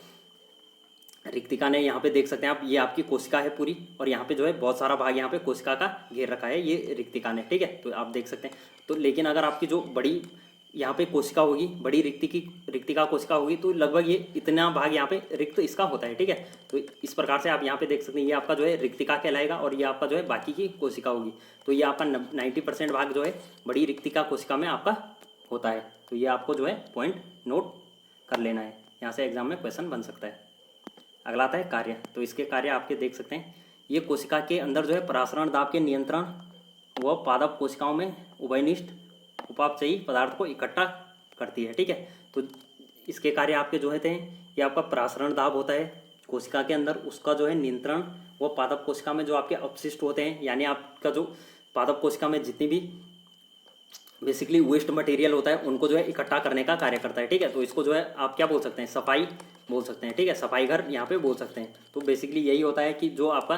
रिक्तिका ने यहाँ पे देख सकते हैं आप, ये आपकी कोशिका है पूरी, और यहाँ पे जो है बहुत सारा भाग यहाँ पे कोशिका का घेर रखा है ये रिक्तिका ने, ठीक है। तो आप देख सकते हैं। तो लेकिन अगर आपकी जो बड़ी यहाँ पे कोशिका होगी, बड़ी रिक्तिका कोशिका होगी, तो लगभग ये इतना भाग यहाँ पे रिक्त इसका होता है, ठीक है। तो इस प्रकार से आप यहाँ पे देख सकते हैं, ये आपका जो है रिक्तिका कहलाएगा और ये आपका जो है बाकी की कोशिका होगी। तो ये आपका 90% भाग जो है बड़ी रिक्तिका कोशिका में आपका होता है। तो ये आपको जो है पॉइंट नोट कर लेना है, यहाँ से एग्जाम में क्वेश्चन बन सकता है। अगला आता है कार्य। तो इसके कार्य आपके देख सकते हैं, ये कोशिका के अंदर जो है परासरण दाब के नियंत्रण व पादप कोशिकाओं में उभयनिष्ठ उपापचयी पदार्थ को इकट्ठा करती है, ठीक है। तो इसके कार्य आपके जो होते हैं, ये आपका परासरण दाब होता है कोशिका के अंदर, उसका जो है नियंत्रण वो पादप कोशिका में जो आपके अपशिष्ट होते हैं, यानी आपका जो पादप कोशिका में जितनी भी बेसिकली वेस्ट मटेरियल होता है उनको जो है इकट्ठा करने का कार्य करता है, ठीक है। तो इसको जो है आप क्या बोल सकते हैं, सफाई बोल सकते हैं, ठीक है। सफाई घर यहाँ पे बोल सकते हैं। तो बेसिकली यही होता है कि जो आपका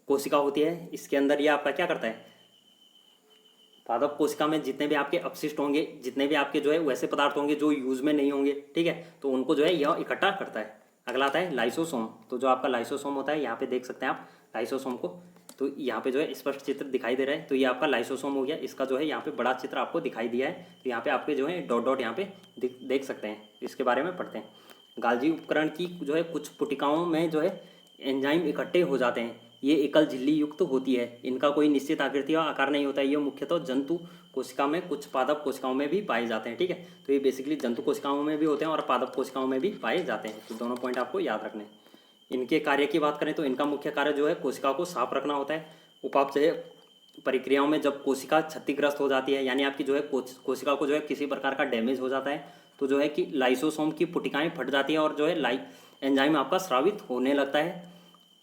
कोशिका होती है इसके अंदर ये आपका क्या करता है, पादप कोशिका में जितने भी आपके अपशिष्ट होंगे, जितने भी आपके जो है वैसे पदार्थ होंगे जो यूज में नहीं होंगे, ठीक है, तो उनको जो है यह इकट्ठा करता है। अगला आता है लाइसोसोम। तो जो आपका लाइसोसोम होता है, यहाँ पे देख सकते हैं आप लाइसोसोम को। तो यहाँ पे जो है स्पष्ट चित्र दिखाई दे रहा है। तो ये आपका लाइसोसोम हो गया, इसका जो है यहाँ पे बड़ा चित्र आपको दिखाई दिया है। तो यहाँ पे आपके जो है डॉट डॉट यहाँ पे देख सकते हैं। इसके बारे में पढ़ते हैं। गाल्जी उपकरण की जो है कुछ पुटिकाओं में जो है एंजाइम इकट्ठे हो जाते हैं। ये एकल झिल्ली युक्त होती है, इनका कोई निश्चित आकृति और आकार नहीं होता है। ये मुख्यतः जंतु कोशिका में, कुछ पादप कोशिकाओं में भी पाए जाते हैं, ठीक है। तो ये बेसिकली जंतु कोशिकाओं में भी होते हैं और पादप कोशिकाओं में भी पाए जाते हैं। तो दोनों पॉइंट आपको याद रखने हैं। इनके कार्य की बात करें तो इनका मुख्य कार्य जो है कोशिका को साफ रखना होता है। उपापचय प्रक्रियाओं में जब कोशिका क्षतिग्रस्त हो जाती है, यानी आपकी जो है कोशिका को जो है किसी प्रकार का डैमेज हो जाता है, तो जो है कि लाइसोसोम की पुटिकाएं फट जाती हैं और जो है एंजाइम आपका स्रावित होने लगता है,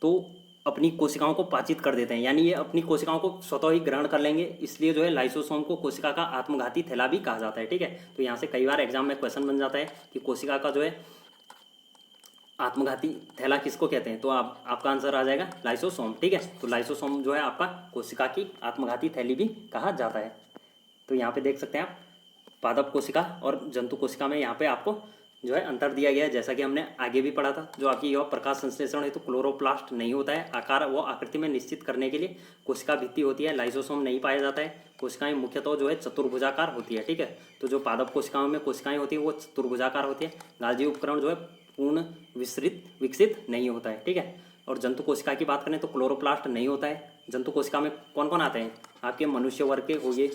तो अपनी कोशिकाओं को पाचित कर देते हैं, यानी ये अपनी कोशिकाओं को स्वतः ही ग्रहण कर लेंगे। इसलिए जो है लाइसोसोम को कोशिका का आत्मघाती थैला भी कहा जाता है, ठीक है। तो यहाँ से कई बार एग्जाम में क्वेश्चन बन जाता है कि कोशिका का जो है आत्मघाती थैला किसको कहते हैं, तो आपका आंसर आ जाएगा लाइसोसोम, ठीक है। तो लाइसोसोम जो है आपका कोशिका की आत्मघाती थैली भी कहा जाता है। तो यहाँ पे देख सकते हैं आप, पादप कोशिका और जंतु कोशिका में यहाँ पे आपको जो है अंतर दिया गया है, जैसा कि हमने आगे भी पढ़ा था। जो आपकी यह प्रकाश संश्लेषण है तो क्लोरोप्लास्ट नहीं होता है, आकार वो आकृति में निश्चित करने के लिए कोशिका भित्ति होती है। लाइसोसोम नहीं पाया जाता है। कोशिकाएं मुख्यतः जो है चतुर्भुजाकार होती है, ठीक है। तो जो पादप कोशिकाओं में कोशिकाएं होती है वो चतुर्भुजाकार होती है। गाल्जी उपकरण जो है पूर्ण विकसित नहीं होता है, ठीक है। और जंतु कोशिका की बात करें तो क्लोरोप्लास्ट नहीं होता है। जंतु कोशिका में कौन कौन आते हैं, आपके मनुष्य वर्ग के हो गए,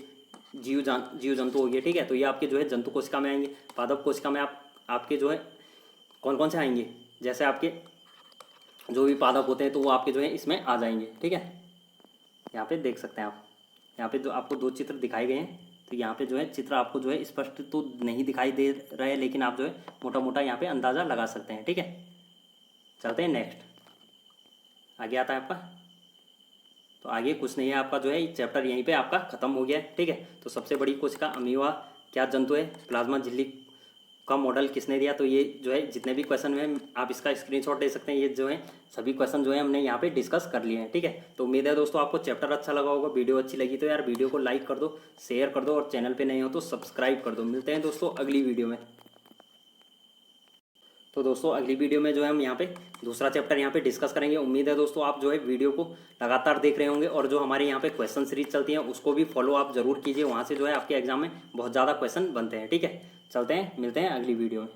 जीव जंतु हो गए, ठीक है। तो ये आपके जो है जंतु कोशिका में आएंगे। पादप कोशिका में आपके जो है कौन कौन से आएंगे, जैसे आपके जो भी पादप होते हैं तो वो आपके जो है इसमें आ जाएंगे, ठीक है। यहाँ पे देख सकते हैं आप, यहाँ पे जो आपको दो चित्र दिखाए गए हैं, तो यहाँ पे जो है चित्र आपको जो है स्पष्ट तो नहीं दिखाई दे रहा है, लेकिन आप जो है मोटा मोटा यहाँ पे अंदाज़ा लगा सकते हैं। ठीक है, चलते हैं नेक्स्ट। आगे आता है आपका, तो आगे कुछ नहीं है आपका जो है चैप्टर यहीं पे आपका खत्म हो गया है। ठीक है, तो सबसे बड़ी कोशिका अमीबा क्या जंतु है, प्लाज्मा झिल्ली का मॉडल किसने दिया, तो ये जो है जितने भी क्वेश्चन हैं आप इसका स्क्रीनशॉट ले सकते हैं। ये जो है सभी क्वेश्चन जो है हमने यहाँ पे डिस्कस कर लिए हैं। ठीक है, तो उम्मीद है दोस्तों आपको चैप्टर अच्छा लगा होगा। वीडियो अच्छी लगी तो यार वीडियो को लाइक कर दो, शेयर कर दो, और चैनल पर नए हो तो सब्सक्राइब कर दो। मिलते हैं दोस्तों अगली वीडियो में। तो दोस्तों अगली वीडियो में जो है हम यहाँ पे दूसरा चैप्टर यहाँ पे डिस्कस करेंगे। उम्मीद है दोस्तों आप जो है वीडियो को लगातार देख रहे होंगे, और जो हमारे यहाँ पे क्वेश्चन सीरीज चलती है उसको भी फॉलो आप जरूर कीजिए। वहाँ से जो है आपके एग्जाम में बहुत ज़्यादा क्वेश्चन बनते हैं। ठीक है, चलते हैं, मिलते हैं अगली वीडियो में।